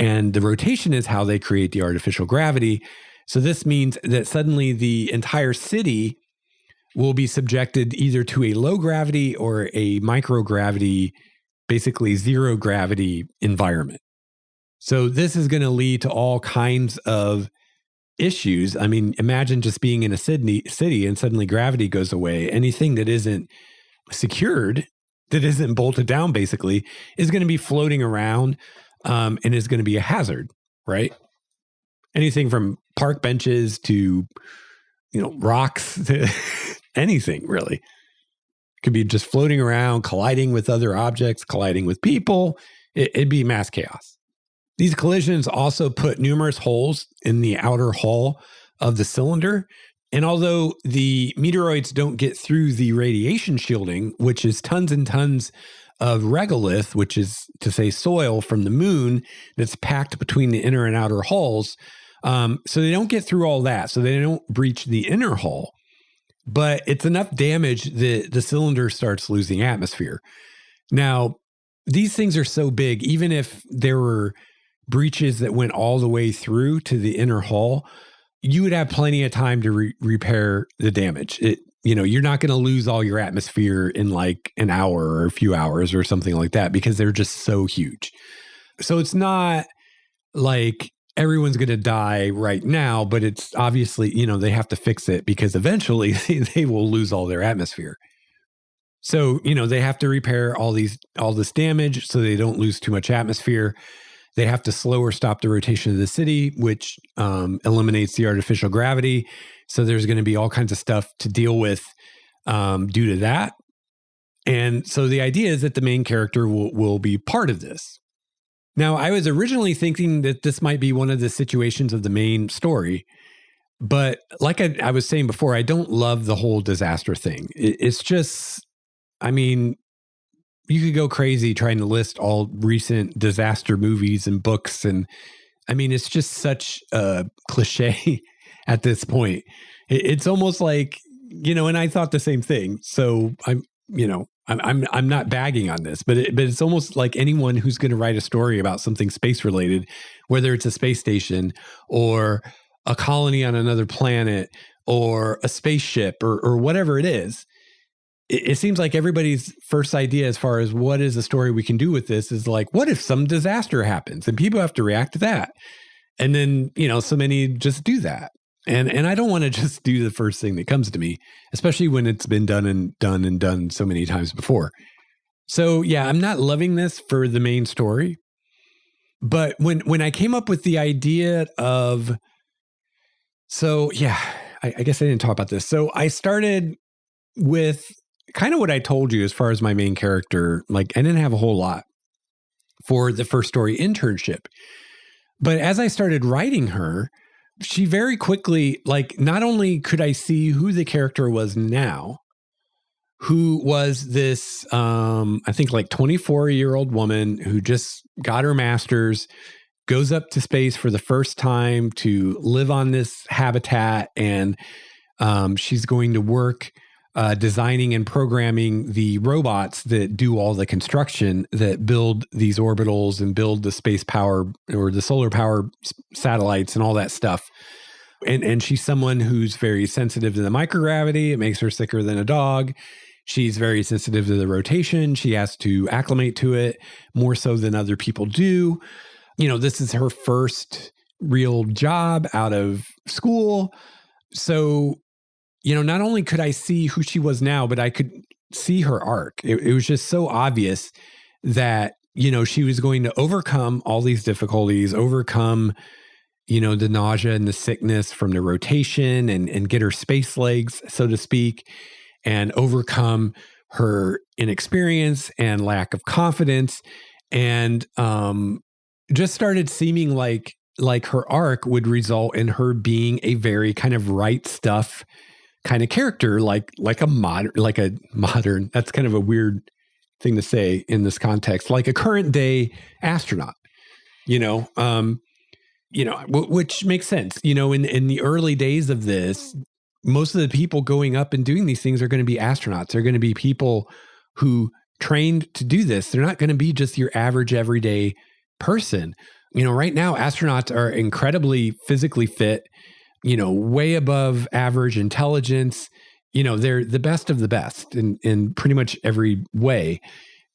And the rotation is how they create the artificial gravity. So this means that suddenly the entire city will be subjected either to a low gravity or a microgravity, basically zero gravity environment. So this is going to lead to all kinds of issues. I mean, imagine just being in a city and suddenly gravity goes away. Anything that isn't secured, that isn't bolted down, basically, is going to be floating around and is going to be a hazard, right? Anything from park benches to, rocks, to anything really. Could be just floating around, colliding with other objects, colliding with people. It'd be mass chaos. These collisions also put numerous holes in the outer hull of the cylinder. And although the meteoroids don't get through the radiation shielding, which is tons and tons of regolith, which is to say soil from the moon that's packed between the inner and outer hulls, so they don't get through all that. So they don't breach the inner hull. But it's enough damage that the cylinder starts losing atmosphere. Now, these things are so big, even if there were breaches that went all the way through to the inner hull, you would have plenty of time to repair the damage. You're not going to lose all your atmosphere in like an hour or a few hours or something like that because they're just so huge. So it's not like everyone's going to die right now, but it's obviously, they have to fix it because eventually they will lose all their atmosphere. So, they have to repair all this damage so they don't lose too much atmosphere. They have to slow or stop the rotation of the city, which eliminates the artificial gravity. So there's going to be all kinds of stuff to deal with due to that. And so the idea is that the main character will be part of this. Now, I was originally thinking that this might be one of the situations of the main story. But like I was saying before, I don't love the whole disaster thing. It's just, you could go crazy trying to list all recent disaster movies and books. And it's just such a cliche at this point. It's almost like, and I thought the same thing. So I'm not bagging on this, but it's almost like anyone who's going to write a story about something space related, whether it's a space station or a colony on another planet or a spaceship or whatever it is. It seems like everybody's first idea as far as what is the story we can do with this is like, what if some disaster happens and people have to react to that? And then, so many just do that. And I don't want to just do the first thing that comes to me, especially when it's been done so many times before. So yeah, I'm not loving this for the main story. But when I came up with the idea of, I guess I didn't talk about this. So I started with kind of what I told you as far as my main character. Like I didn't have a whole lot for the first story, Internship. But as I started writing her, she very quickly, like, not only could I see who the character was now, who was this, I think like 24-year-old woman who just got her master's goes up to space for the first time to live on this habitat, and she's going to work designing and programming the robots that do all the construction that build these orbitals and build the space power or the solar power satellites and all that stuff. And she's someone who's very sensitive to the microgravity. It makes her sicker than a dog. She's very sensitive to the rotation. She has to acclimate to it more so than other people do. This is her first real job out of school. So, not only could I see who she was now, but I could see her arc. It was just so obvious that, she was going to overcome all these difficulties, overcome, the nausea and the sickness from the rotation and get her space legs, so to speak, and overcome her inexperience and lack of confidence. And just started seeming like her arc would result in her being a very kind of right stuff kind of character, like a modern, that's kind of a weird thing to say in this context, like a current day astronaut, which makes sense. In the early days of this, most of the people going up and doing these things are going to be astronauts. They're going to be people who trained to do this. They're not going to be just your average everyday person. Right now, astronauts are incredibly physically fit, way above average intelligence. They're the best of the best in pretty much every way.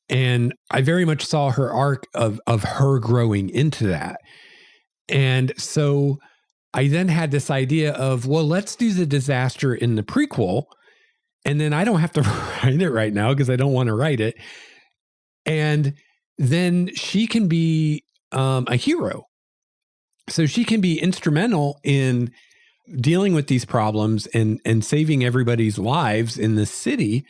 And I very much saw her arc of her growing into that. And so I then had this idea of, well, let's do the disaster in the prequel. And then I don't have to write it right now because I don't want to write it. And then she can be a hero. So she can be instrumental in dealing with these problems and saving everybody's lives in the city.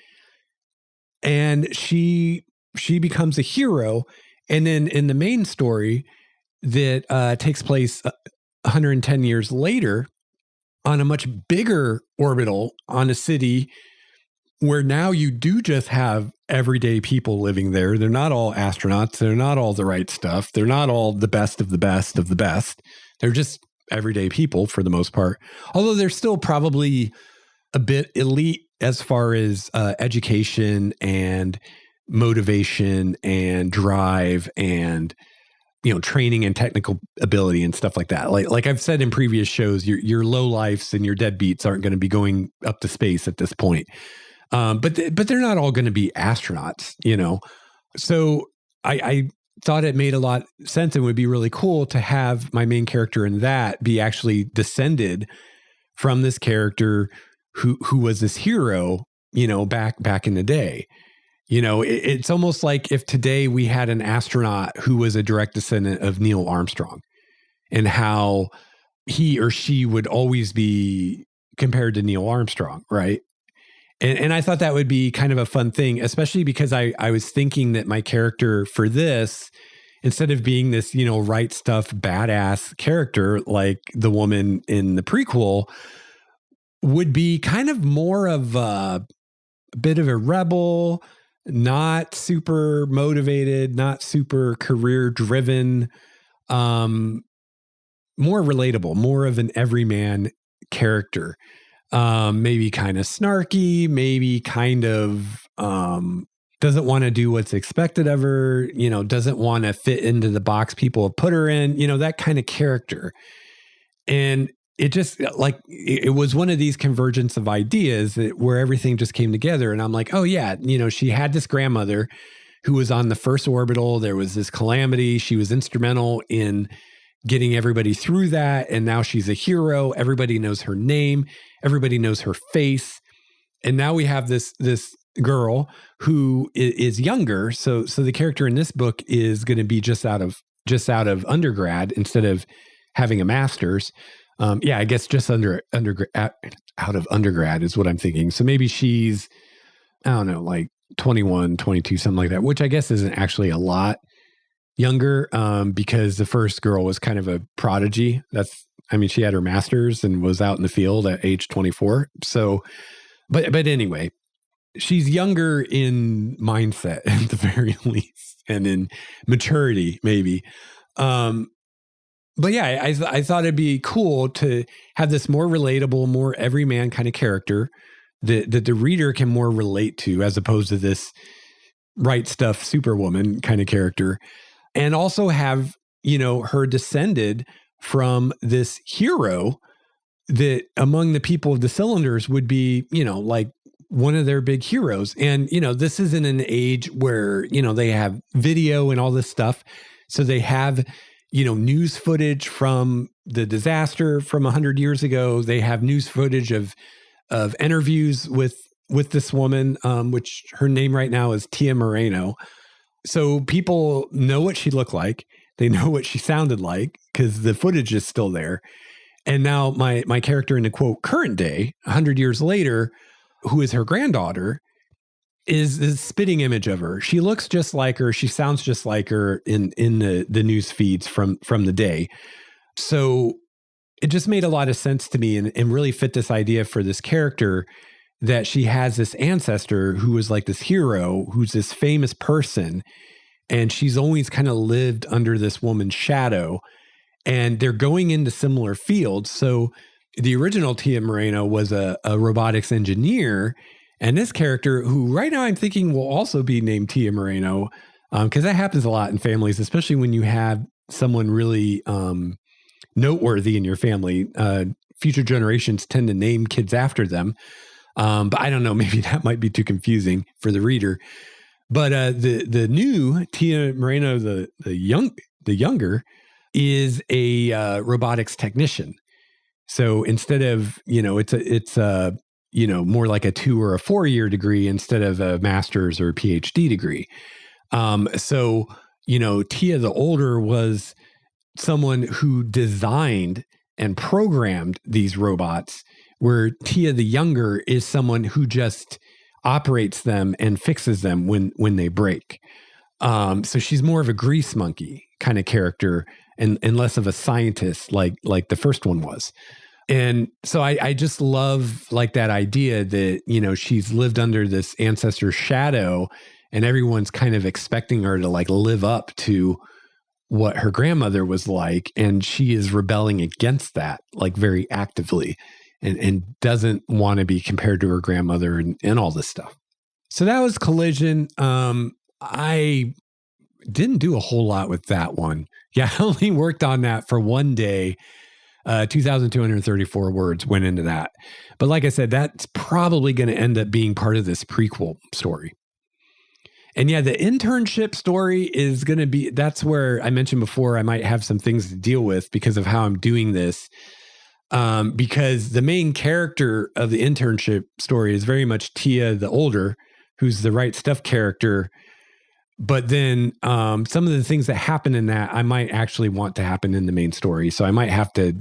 And she becomes a hero. And then in the main story that takes place 110 years later on a much bigger orbital on a city where now you do just have everyday people living there. They're not all astronauts. They're not all the right stuff. They're not all the best of the best of the best. They're just everyday people for the most part. Although they're still probably a bit elite as far as education and motivation and drive and training and technical ability and stuff like that. Like I've said in previous shows, your low lifes and your deadbeats aren't going to be going up to space at this point. But they're not all going to be astronauts, So I thought it made a lot of sense and would be really cool to have my main character in that be actually descended from this character who was this hero, back in the day. It's almost like if today we had an astronaut who was a direct descendant of Neil Armstrong and how he or she would always be compared to Neil Armstrong, right? And I thought that would be kind of a fun thing, especially because I was thinking that my character for this, instead of being this, right stuff, badass character like the woman in the prequel, would be kind of more of a bit of a rebel, not super motivated, not super career driven, more relatable, more of an everyman character. Maybe kind of snarky, maybe kind of doesn't want to do what's expected of her, doesn't want to fit into the box people have put her in, that kind of character. And it just it was one of these convergence of ideas where everything just came together. And I'm like, oh yeah, she had this grandmother who was on the first orbital. There was this calamity. She was instrumental in getting everybody through that. And now she's a hero. Everybody knows her name. Everybody knows her face. And now we have this girl who is younger. So the character in this book is going to be just out of undergrad instead of having a master's. I guess just out of undergrad is what I'm thinking. So maybe she's, I don't know, like 21, 22, something like that, which I guess isn't actually a lot younger, because the first girl was kind of a prodigy. She had her master's and was out in the field at age 24. So, but anyway, she's younger in mindset at the very least, and in maturity, maybe. But yeah, I thought it'd be cool to have this more relatable, more everyman kind of character that the reader can more relate to, as opposed to this right stuff Superwoman kind of character. And also have, her descended from this hero that among the people of the Cylinders would be, like one of their big heroes. And, this is in an age where, they have video and all this stuff. So they have, news footage from the disaster from 100 years ago. They have news footage of interviews with this woman, which her name right now is Tia Moreno. So people know what she looked like. They know what she sounded like because the footage is still there. And now my character in the quote current day, 100 years later, who is her granddaughter, is the spitting image of her. She looks just like her. She sounds just like her in the news feeds from the day. So it just made a lot of sense to me and really fit this idea for this character that she has this ancestor who was like this hero, who's this famous person. And she's always kind of lived under this woman's shadow. And they're going into similar fields. So the original Tia Moreno was a robotics engineer. And this character, who right now I'm thinking will also be named Tia Moreno, because that happens a lot in families, especially when you have someone really noteworthy in your family. Future generations tend to name kids after them. But I don't know, maybe that might be too confusing for the reader. But the new Tia Moreno, the younger, is a robotics technician. So instead of, it's more like a 2 or a 4 year degree instead of a master's or a PhD degree. So Tia the older was someone who designed and programmed these robots, where Tia the younger is someone who just operates them and fixes them when they break. So she's more of a grease monkey kind of character and less of a scientist like the first one was. And so I just love like that idea that, she's lived under this ancestor's shadow and everyone's kind of expecting her to like live up to what her grandmother was like. And she is rebelling against that, like very actively, and doesn't want to be compared to her grandmother and all this stuff. So that was Collision. I didn't do a whole lot with that one. Yeah, I only worked on that for one day. 2,234 words went into that. But like I said, that's probably going to end up being part of this prequel story. And yeah, the internship story is going to be, that's where I mentioned before, I might have some things to deal with because of how I'm doing this. Because the main character of the internship story is very much Tia the older, who's the right stuff character. But then some of the things that happen in that, I might actually want to happen in the main story. So I might have to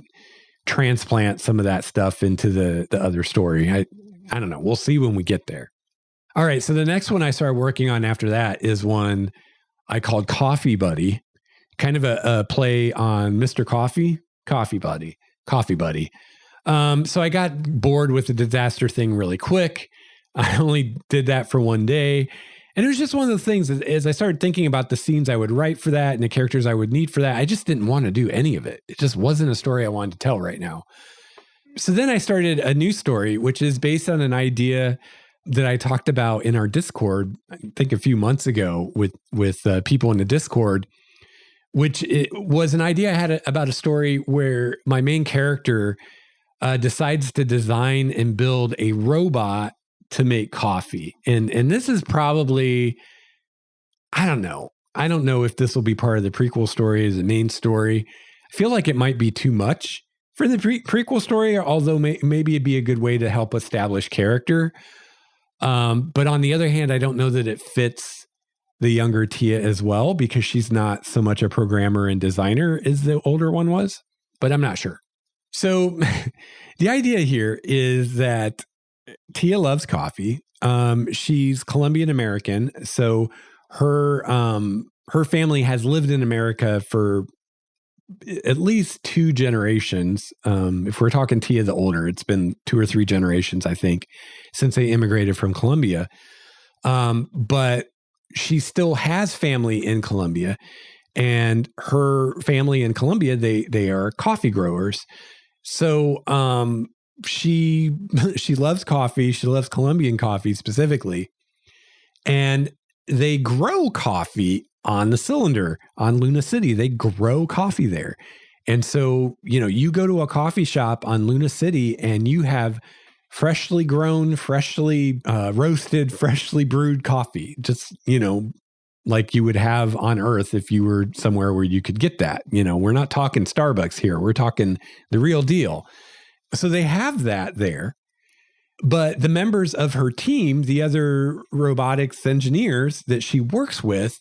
transplant some of that stuff into the other story. I don't know. We'll see when we get there. All right. So the next one I started working on after that is one I called Coffee Buddy, kind of a play on Mr. Coffee, Coffee Buddy. So I got bored with the disaster thing really quick. I only did that for one day. And it was just one of the things, as I started thinking about the scenes I would write for that and the characters I would need for that, I just didn't want to do any of it. It just wasn't a story I wanted to tell right now. So then I started a new story, which is based on an idea that I talked about in our Discord, I think a few months ago with people in the Discord, which it was an idea I had about a story where my main character decides to design and build a robot to make coffee. And this is probably, I don't know if this will be part of the prequel story as a main story. I feel like it might be too much for the prequel story, although maybe it'd be a good way to help establish character. But on the other hand, I don't know that it fits the younger Tia as well, because she's not so much a programmer and designer as the older one was, but I'm not sure. So the idea here is that Tia loves coffee. She's Colombian American. So her family has lived in America for at least 2 generations. If we're talking Tia the older, it's been 2 or 3 generations, I think, since they immigrated from Colombia. But she still has family in Colombia. And her family in Colombia, they are coffee growers. So she she loves coffee. She loves Colombian coffee specifically. And they grow coffee on the cylinder on Luna City. They grow coffee there. And so, you go to a coffee shop on Luna City and you have freshly grown, freshly roasted, freshly brewed coffee, just, like you would have on Earth if you were somewhere where you could get that. We're not talking Starbucks here. We're talking the real deal. So they have that there. But the members of her team, the other robotics engineers that she works with,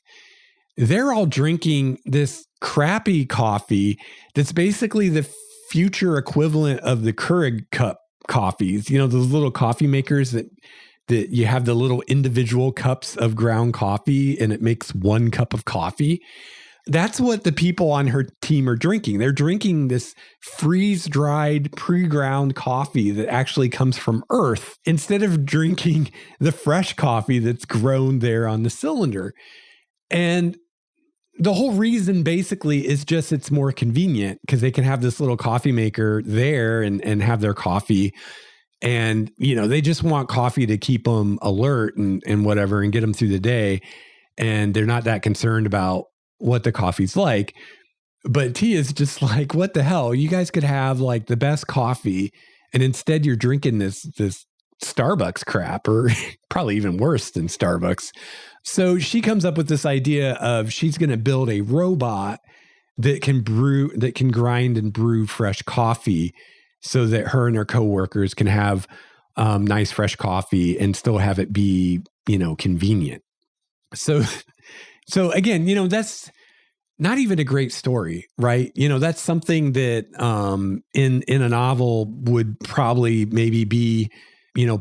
they're all drinking this crappy coffee that's basically the future equivalent of the Keurig cup coffees. Those little coffee makers that you have the little individual cups of ground coffee and it makes 1 cup of coffee. That's what the people on her team are drinking. They're drinking this freeze-dried, pre-ground coffee that actually comes from Earth instead of drinking the fresh coffee that's grown there on the cylinder. And the whole reason basically is just it's more convenient because they can have this little coffee maker there and have their coffee. And, they just want coffee to keep them alert and whatever and get them through the day. And they're not that concerned about what the coffee's like. But T is just like, what the hell? You guys could have like the best coffee. And instead you're drinking this Starbucks crap, or probably even worse than Starbucks. So she comes up with this idea of she's going to build a robot that can grind and brew fresh coffee so that her and her coworkers can have nice fresh coffee and still have it be, convenient. So again, that's not even a great story, right? That's something that in a novel would probably maybe be,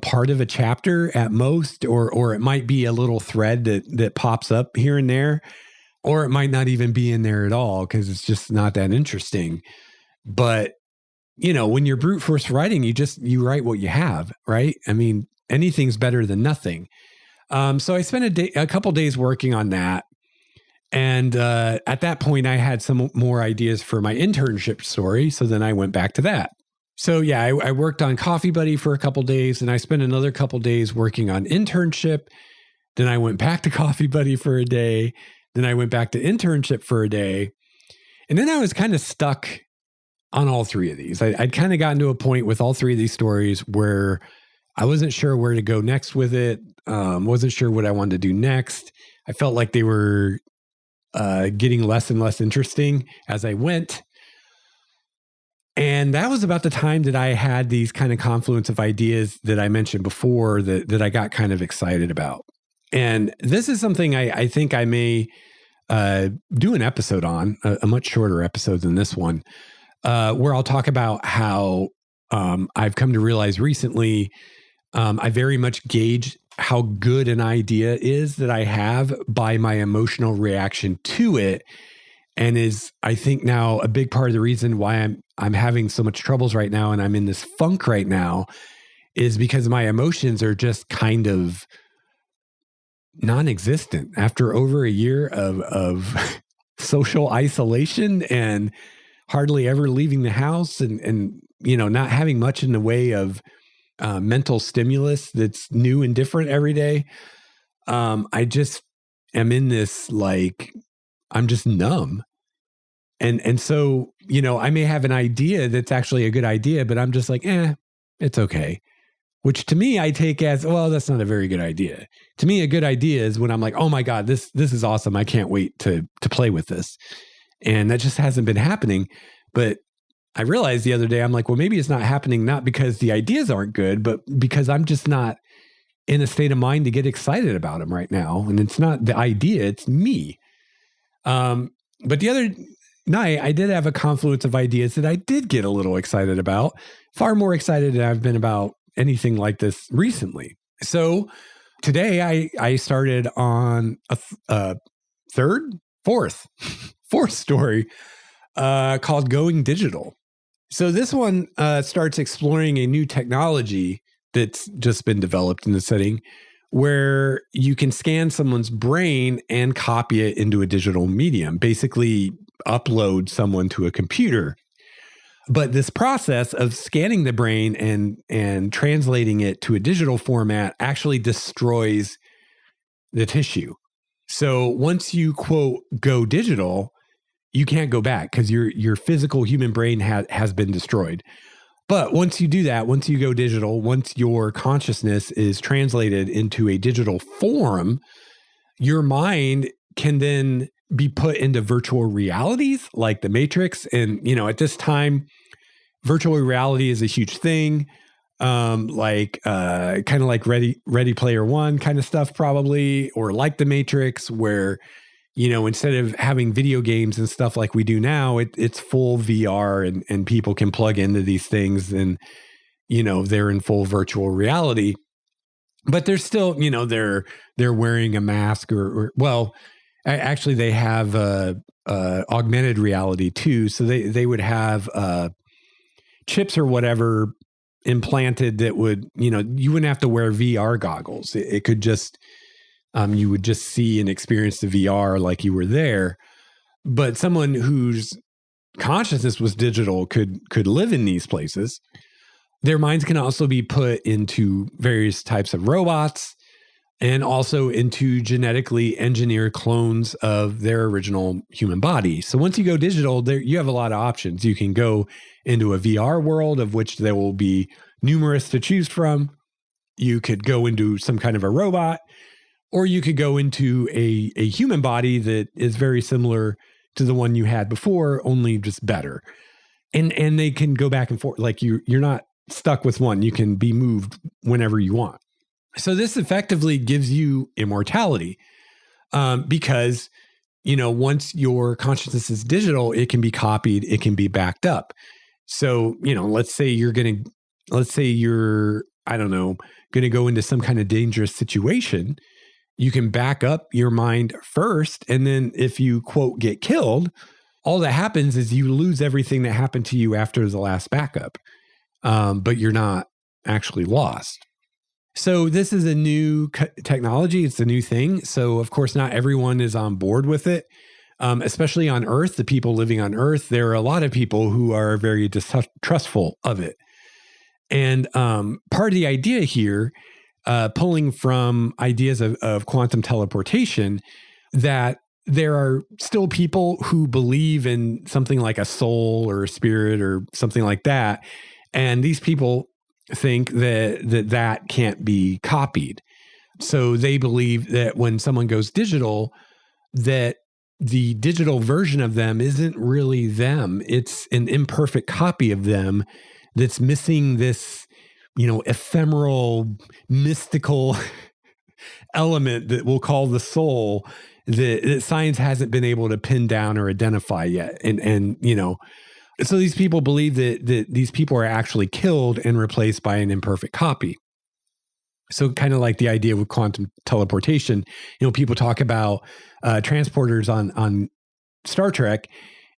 part of a chapter at most, or it might be a little thread that pops up here and there, or it might not even be in there at all because it's just not that interesting. But, when you're brute force writing, you write what you have, right? I mean, anything's better than nothing. So I spent a couple days working on that. And at that point, I had some more ideas for my internship story. So then I went back to that. So yeah, I worked on Coffee Buddy for a couple days, and I spent another couple days working on Internship. Then I went back to Coffee Buddy for a day. Then I went back to Internship for a day. And then I was kind of stuck on all 3 of these. I'd kind of gotten to a point with all 3 of these stories where I wasn't sure where to go next with it. Wasn't sure what I wanted to do next. I felt like they were getting less and less interesting as I went. And that was about the time that I had these kind of confluence of ideas that I mentioned before that I got kind of excited about. And this is something I think I may do an episode on, a much shorter episode than this one, where I'll talk about how I've come to realize recently, I very much gauge how good an idea is that I have by my emotional reaction to it. And is, I think now, a big part of the reason why I'm having so much troubles right now and I'm in this funk right now is because my emotions are just kind of non-existent after over a year of social isolation and hardly ever leaving the house and not having much in the way of mental stimulus that's new and different every day. I just am in this, like, I'm just numb. And so, I may have an idea that's actually a good idea, but I'm just like, it's okay. Which to me, I take as, well, that's not a very good idea. To me, a good idea is when I'm like, oh my God, this is awesome. I can't wait to play with this. And that just hasn't been happening. But I realized the other day, I'm like, well, maybe it's not happening, not because the ideas aren't good, but because I'm just not in a state of mind to get excited about them right now. And it's not the idea, it's me. But the other night, I did have a confluence of ideas that I did get a little excited about, far more excited than I've been about anything like this recently. So today I started on a fourth story called Going Digital. So this one starts exploring a new technology that's just been developed in the setting where you can scan someone's brain and copy it into a digital medium, basically upload someone to a computer. But this process of scanning the brain and translating it to a digital format actually destroys the tissue. So once you, quote, go digital, you can't go back because your physical human brain has been destroyed. But once you do that, once you go digital, once your consciousness is translated into a digital form, your mind can then be put into virtual realities like the Matrix. And, at this time, virtual reality is a huge thing. Kind of like Ready Player One kind of stuff, probably, or like the Matrix, where instead of having video games and stuff like we do now, it's full VR and people can plug into these things and, they're in full virtual reality. But they're still, they're wearing a mask actually they have augmented reality too. So they would have chips or whatever implanted that would, you wouldn't have to wear VR goggles. It could just, you would just see and experience the VR like you were there. But someone whose consciousness was digital could live in these places. Their minds can also be put into various types of robots and also into genetically engineered clones of their original human body. So once you go digital, you have a lot of options. You can go into a VR world, of which there will be numerous to choose from. You could go into some kind of a robot, or you could go into a human body that is very similar to the one you had before, only just better. And they can go back and forth. Like you're not stuck with one. You can be moved whenever you want. So this effectively gives you immortality because, once your consciousness is digital, it can be copied, it can be backed up. So, let's say you're, I don't know, going to go into some kind of dangerous situation. You can back up your mind first. And then if you, quote, get killed, all that happens is you lose everything that happened to you after the last backup. But you're not actually lost. So this is a new technology. It's a new thing. So of course, not everyone is on board with it, especially on Earth. The people living on Earth, there are a lot of people who are very distrustful of it. And part of the idea here, pulling from ideas of quantum teleportation, that there are still people who believe in something like a soul or a spirit or something like that. And these people think that can't be copied. So they believe that when someone goes digital, that the digital version of them isn't really them. It's an imperfect copy of them that's missing this, ephemeral, mystical element that we'll call the soul that science hasn't been able to pin down or identify yet. So these people believe that these people are actually killed and replaced by an imperfect copy. So kind of like the idea with quantum teleportation, people talk about transporters on Star Trek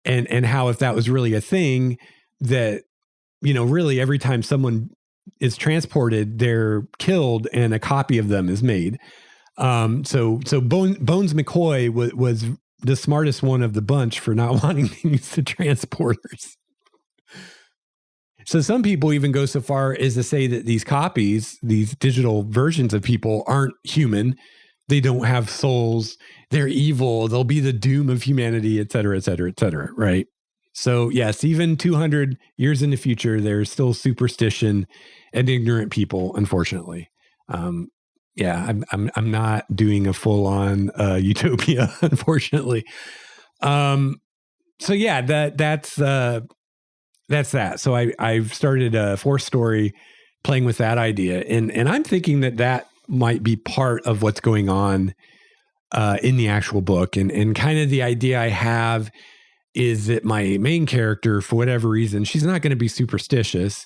and how if that was really a thing, that, really every time someone is transported, they're killed and a copy of them is made. So Bones McCoy was the smartest one of the bunch for not wanting to use the transporters. So some people even go so far as to say that these copies, these digital versions of people, aren't human. They don't have souls. They're evil. They'll be the doom of humanity, et cetera, et cetera, et cetera, right? So yes, even 200 years in the future, there's still superstition and ignorant people, unfortunately. I'm not doing a full-on utopia, unfortunately. So yeah, that's that. So I've started a 4-story playing with that idea, and I'm thinking that might be part of what's going on in the actual book, and kind of the idea I have is that my main character, for whatever reason, she's not going to be superstitious.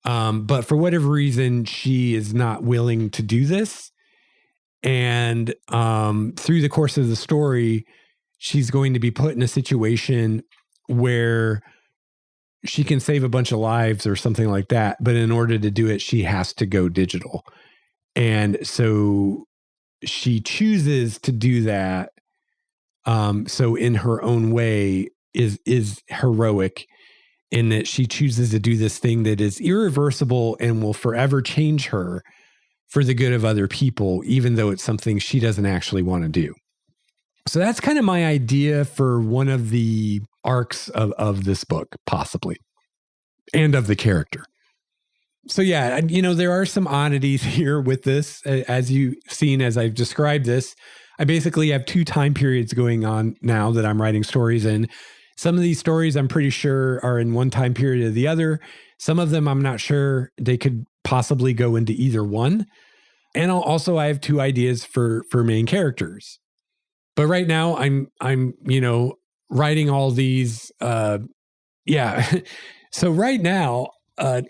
But for whatever reason, she is not willing to do this. And through the course of the story, she's going to be put in a situation where she can save a bunch of lives or something like that. But in order to do it, she has to go digital. And so she chooses to do that. So in her own way is heroic in that she chooses to do this thing that is irreversible and will forever change her for the good of other people, even though it's something she doesn't actually want to do. So that's kind of my idea for one of the arcs of this book, possibly, and of the character. So yeah, there are some oddities here with this. As you've seen, as I've described this, I basically have 2 time periods going on now that I'm writing stories in. Some of these stories I'm pretty sure are in one time period or the other. Some of them I'm not sure they could possibly go into either one. And I have 2 ideas for main characters. But right now I'm writing all these So right now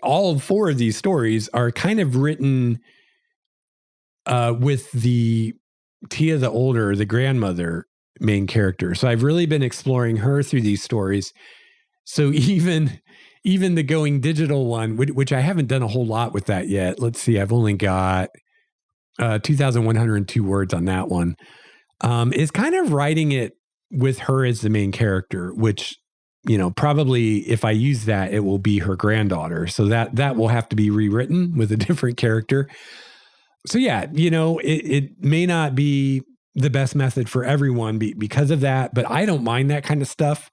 all 4 of these stories are kind of written with the Tia the older, the grandmother main character. So I've really been exploring her through these stories. So even the going digital one, which I haven't done a whole lot with that yet. Let's see, I've only got 2,102 words on that one. Is kind of writing it with her as the main character, which, probably if I use that, it will be her granddaughter. So that will have to be rewritten with a different character. So yeah, it may not be the best method for everyone because of that, but I don't mind that kind of stuff.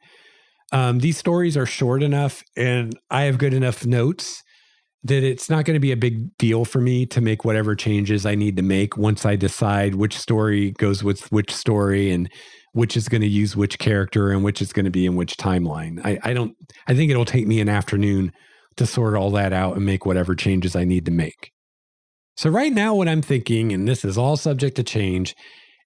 These stories are short enough and I have good enough notes that it's not going to be a big deal for me to make whatever changes I need to make once I decide which story goes with which story and which is going to use which character and which is going to be in which timeline. I think it'll take me an afternoon to sort all that out and make whatever changes I need to make. So right now what I'm thinking, and this is all subject to change,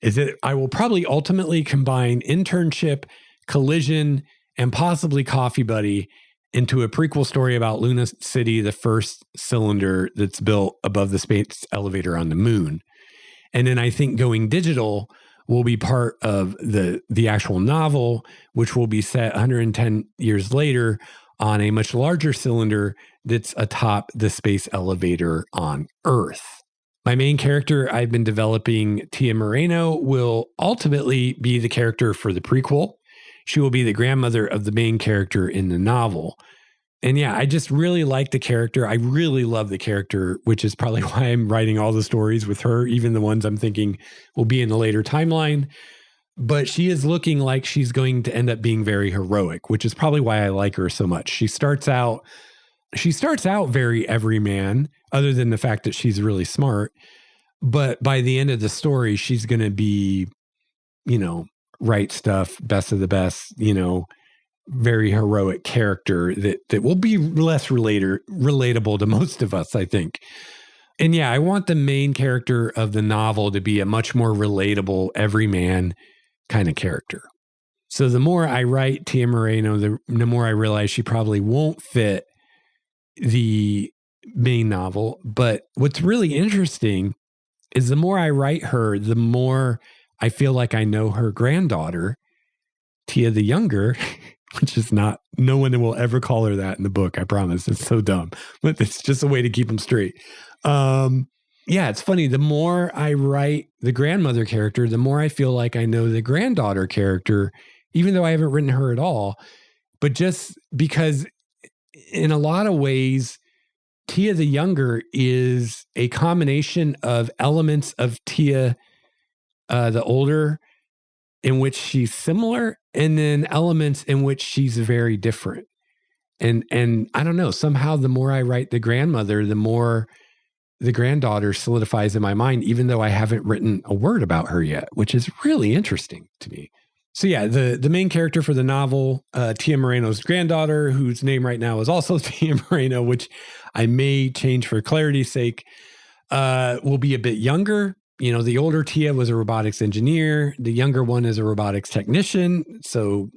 is that I will probably ultimately combine Internship, Collision, and possibly Coffee Buddy into a prequel story about Luna City, the first cylinder that's built above the space elevator on the moon. And then I think going digital will be part of the actual novel, which will be set 110 years later on a much larger cylinder that's atop the space elevator on Earth. My main character I've been developing, Tia Moreno, will ultimately be the character for the prequel. She will be the grandmother of the main character in the novel. And yeah, I just really like the character. I really love the character, which is probably why I'm writing all the stories with her, even the ones I'm thinking will be in the later timeline. But she is looking like she's going to end up being very heroic, which is probably why I like her so much. She starts out very everyman, other than the fact that she's really smart. But by the end of the story, she's going to be, right stuff, best of the best, very heroic character that will be less relatable to most of us, I think. And yeah, I want the main character of the novel to be a much more relatable, everyman kind of character. So the more I write Tia Moreno, the more I realize she probably won't fit the main novel. But what's really interesting is the more I write her, the more I feel like I know her granddaughter, Tia the younger, which is no one will ever call her that in the book. I promise. It's so dumb, but it's just a way to keep them straight. Yeah, it's funny. The more I write the grandmother character, the more I feel like I know the granddaughter character, even though I haven't written her at all. But just because in a lot of ways, Tia the younger is a combination of elements of Tia the older, in which she's similar, and then elements in which she's very different. And I don't know, somehow the more I write the grandmother, the more the granddaughter solidifies in my mind, even though I haven't written a word about her yet, which is really interesting to me. So yeah, the main character for the novel, Tia Moreno's granddaughter, whose name right now is also Tia Moreno, which I may change for clarity's sake, will be a bit younger. The older Tia was a robotics engineer. The younger one is a robotics technician. So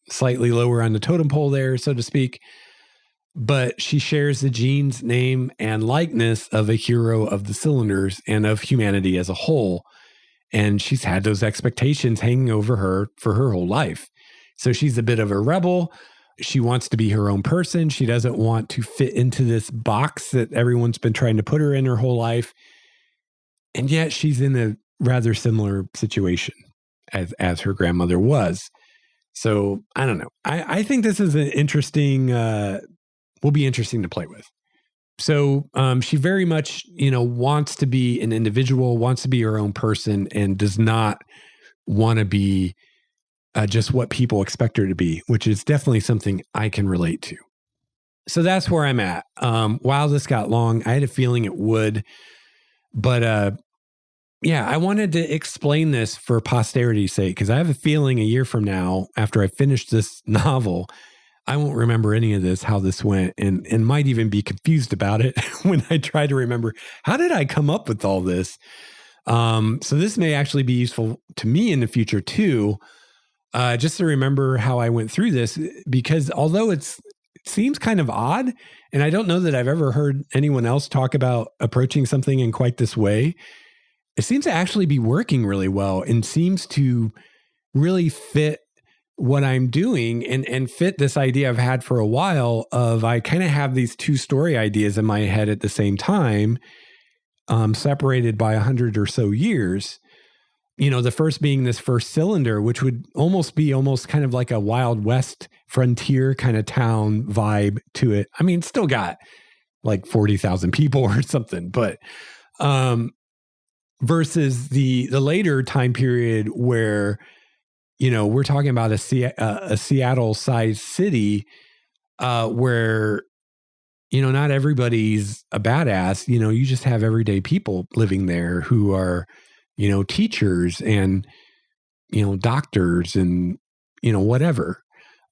slightly lower on the totem pole there, so to speak. But she shares the genes, name, and likeness of a hero of the cylinders and of humanity as a whole. And she's had those expectations hanging over her for her whole life. So she's a bit of a rebel. She wants to be her own person. She doesn't want to fit into this box that everyone's been trying to put her in her whole life. And yet she's in a rather similar situation as her grandmother was. So I don't know. I think this is an interesting, will be interesting to play with. So she very much, wants to be an individual, wants to be her own person, and does not want to be just what people expect her to be, which is definitely something I can relate to. So that's where I'm at. While this got long, I had a feeling it would, but yeah, I wanted to explain this for posterity's sake, because I have a feeling a year from now, after I finish this novel, I won't remember any of this, how this went, and might even be confused about it when I try to remember, how did I come up with all this? So this may actually be useful to me in the future too, just to remember how I went through this, because although it seems kind of odd, and I don't know that I've ever heard anyone else talk about approaching something in quite this way, it seems to actually be working really well and seems to really fit what I'm doing and fit this idea I've had for a while of, I kind of have these two story ideas in my head at the same time, separated by 100 or so years. The first being this first cylinder, which would almost be kind of like a Wild West frontier kind of town vibe to it. I mean, it's still got like 40,000 people or something, but versus the later time period where, we're talking about a Seattle-sized city where, not everybody's a badass. You just have everyday people living there who are, teachers and, doctors and, whatever.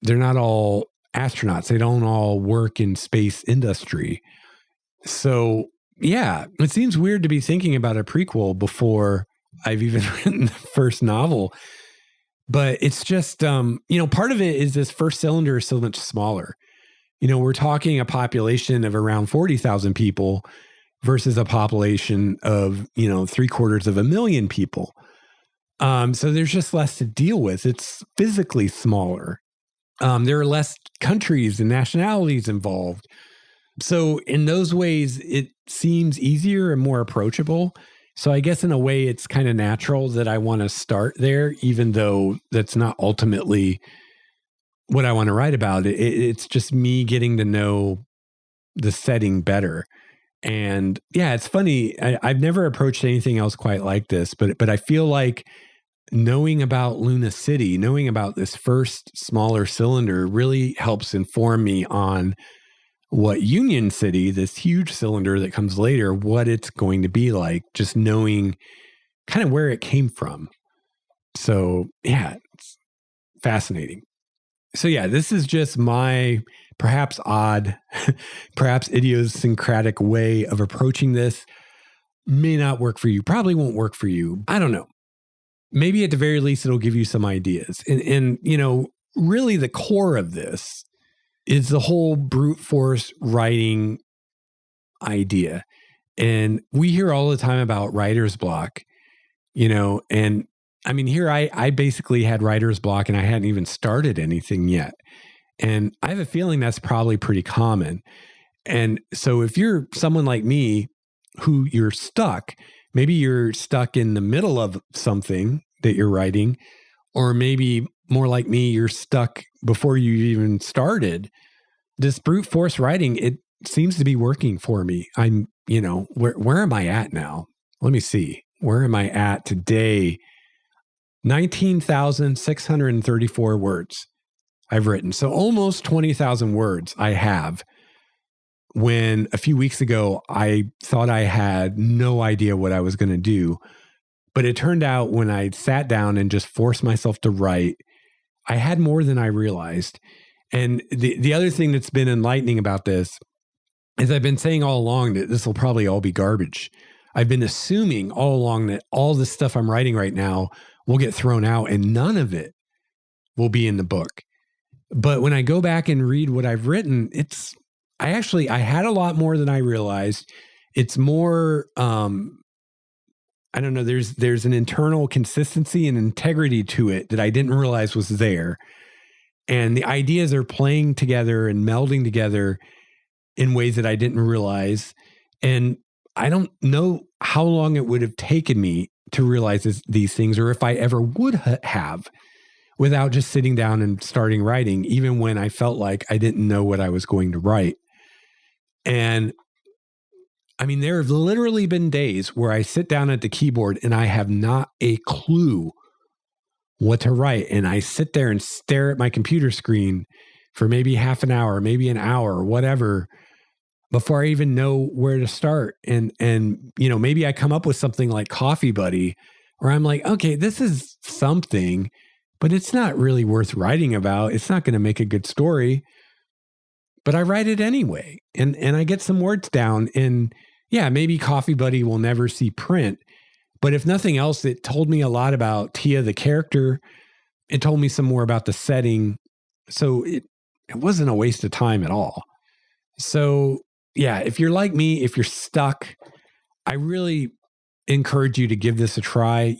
They're not all astronauts. They don't all work in space industry. So, yeah, it seems weird to be thinking about a prequel before I've even written the first novel. But it's just, part of it is this first cylinder is so much smaller. We're talking a population of around 40,000 people versus a population of, 750,000 people. So there's just less to deal with. It's physically smaller. There are less countries and nationalities involved. So in those ways, it seems easier and more approachable. So I guess in a way, it's kind of natural that I want to start there, even though that's not ultimately what I want to write about. It's just me getting to know the setting better. And yeah, it's funny. I've never approached anything else quite like this, but I feel like knowing about Luna City, knowing about this first smaller cylinder really helps inform me on what Union City, this huge cylinder that comes later, what it's going to be like, just knowing kind of where it came from. So yeah, it's fascinating. So yeah, this is just my perhaps odd, perhaps idiosyncratic way of approaching this. May not work for you, probably won't work for you. I don't know. Maybe at the very least, it'll give you some ideas. And really the core of this is the whole brute force writing idea. And we hear all the time about writer's block, and I mean, here I basically had writer's block and I hadn't even started anything yet. And I have a feeling that's probably pretty common. And so if you're someone like me who you're stuck, maybe you're stuck in the middle of something that you're writing, or maybe more like me, you're stuck before you even started. This brute force writing, it seems to be working for me. I'm, where am I at now? Let me see. Where am I at today? 19,634 words I've written. So almost 20,000 words I have, when a few weeks ago, I thought I had no idea what I was going to do. But it turned out when I sat down and just forced myself to write, I had more than I realized. And the other thing that's been enlightening about this is I've been saying all along that this will probably all be garbage. I've been assuming all along that all this stuff I'm writing right now will get thrown out and none of it will be in the book. But when I go back and read what I've written, I had a lot more than I realized. It's more, I don't know, there's an internal consistency and integrity to it that I didn't realize was there. And the ideas are playing together and melding together in ways that I didn't realize. And I don't know how long it would have taken me to realize these things, or if I ever would have without just sitting down and starting writing, even when I felt like I didn't know what I was going to write. And I mean, there have literally been days where I sit down at the keyboard and I have not a clue what to write. And I sit there and stare at my computer screen for maybe half an hour, maybe an hour, whatever, before I even know where to start. And maybe I come up with something like Coffee Buddy, where I'm like, okay, this is something, but it's not really worth writing about. It's not going to make a good story, but I write it anyway. And I get some words down, and yeah, maybe Coffee Buddy will never see print, but if nothing else, it told me a lot about Tia, the character. It told me some more about the setting. So it wasn't a waste of time at all. So yeah, if you're like me, if you're stuck, I really encourage you to give this a try.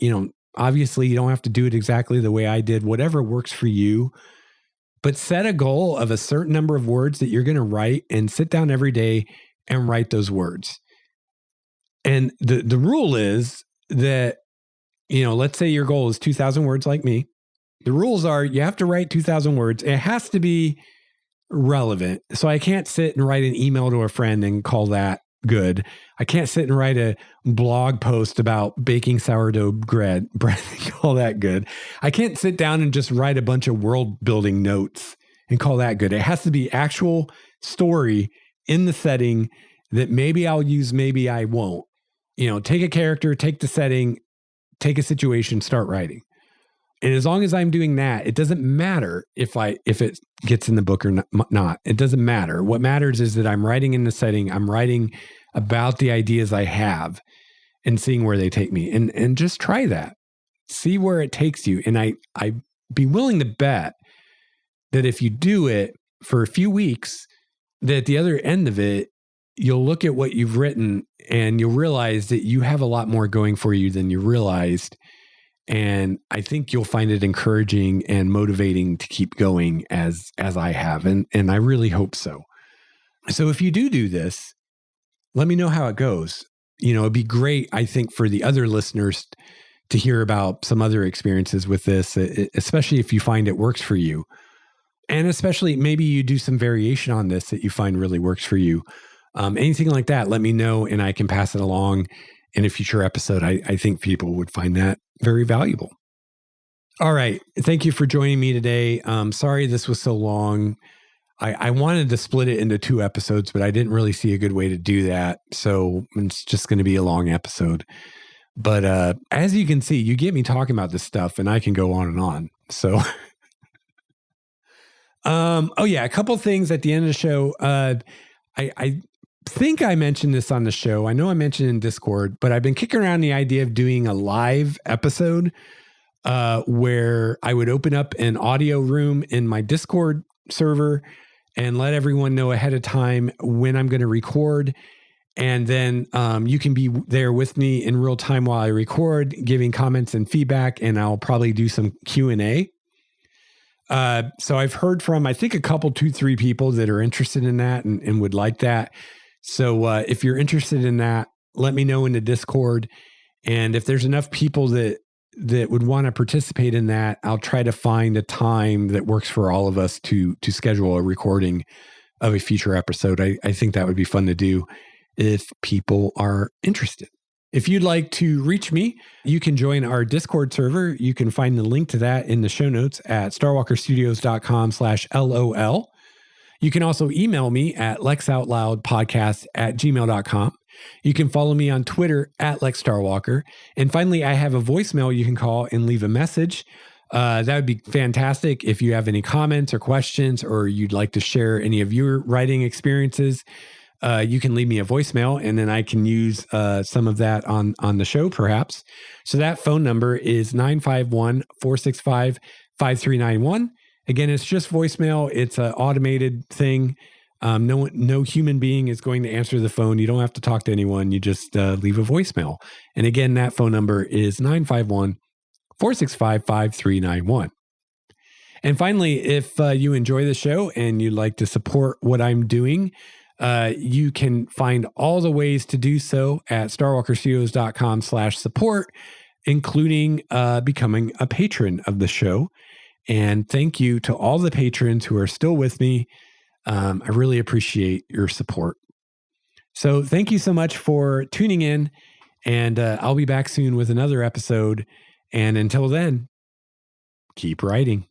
Obviously you don't have to do it exactly the way I did, whatever works for you, but set a goal of a certain number of words that you're going to write, and sit down every day and write those words. And the rule is that, let's say your goal is 2,000 words like me. The rules are you have to write 2,000 words. It has to be relevant. So I can't sit and write an email to a friend and call that good. I can't sit and write a blog post about baking sourdough bread and call that good. I can't sit down and just write a bunch of world building notes and call that good. It has to be actual story in the setting that maybe I'll use, maybe I won't. Take a character, take the setting, take a situation, start writing. And as long as I'm doing that, it doesn't matter if it gets in the book or not. It doesn't matter. What matters is that I'm writing in the setting. I'm writing about the ideas I have and seeing where they take me. And just try that. See where it takes you. And I'd be willing to bet that if you do it for a few weeks, that at the other end of it, you'll look at what you've written and you'll realize that you have a lot more going for you than you realized. And I think you'll find it encouraging and motivating to keep going as I have. And I really hope so. So if you do this, let me know how it goes. It'd be great, I think, for the other listeners to hear about some other experiences with this, especially if you find it works for you. And especially maybe you do some variation on this that you find really works for you. Anything like that, let me know and I can pass it along in a future episode. I think people would find that very valuable. All right. Thank you for joining me today. Sorry this was so long. I wanted to split it into 2 episodes, but I didn't really see a good way to do that. So it's just going to be a long episode. But as you can see, you get me talking about this stuff and I can go on and on. So, a couple things at the end of the show. I think I mentioned this on the show. I know I mentioned it in Discord, but I've been kicking around the idea of doing a live episode where I would open up an audio room in my Discord server and let everyone know ahead of time when I'm going to record. And then you can be there with me in real time while I record, giving comments and feedback, and I'll probably do some Q&A. So I've heard from, I think, a couple, 2-3 people that are interested in that and would like that. So if you're interested in that, let me know in the Discord. And if there's enough people that would want to participate in that, I'll try to find a time that works for all of us to schedule a recording of a future episode. I think that would be fun to do if people are interested. If you'd like to reach me, you can join our Discord server. You can find the link to that in the show notes at starwalkerstudios.com/LOL. You can also email me at lexoutloudpodcast@gmail.com. You can follow me on Twitter at LexStarWalker. And finally, I have a voicemail you can call and leave a message. That would be fantastic if you have any comments or questions, or you'd like to share any of your writing experiences. You can leave me a voicemail and then I can use some of that on the show perhaps. So that phone number is 951-465-5391. Again, it's just voicemail. It's an automated thing. No human being is going to answer the phone. You don't have to talk to anyone. You just leave a voicemail. And again, that phone number is 951-465-5391. And finally, if you enjoy the show and you'd like to support what I'm doing, You can find all the ways to do so at starwalkerstudios.com/support, including becoming a patron of the show. And thank you to all the patrons who are still with me. I really appreciate your support. So thank you so much for tuning in, and I'll be back soon with another episode. And until then, keep writing.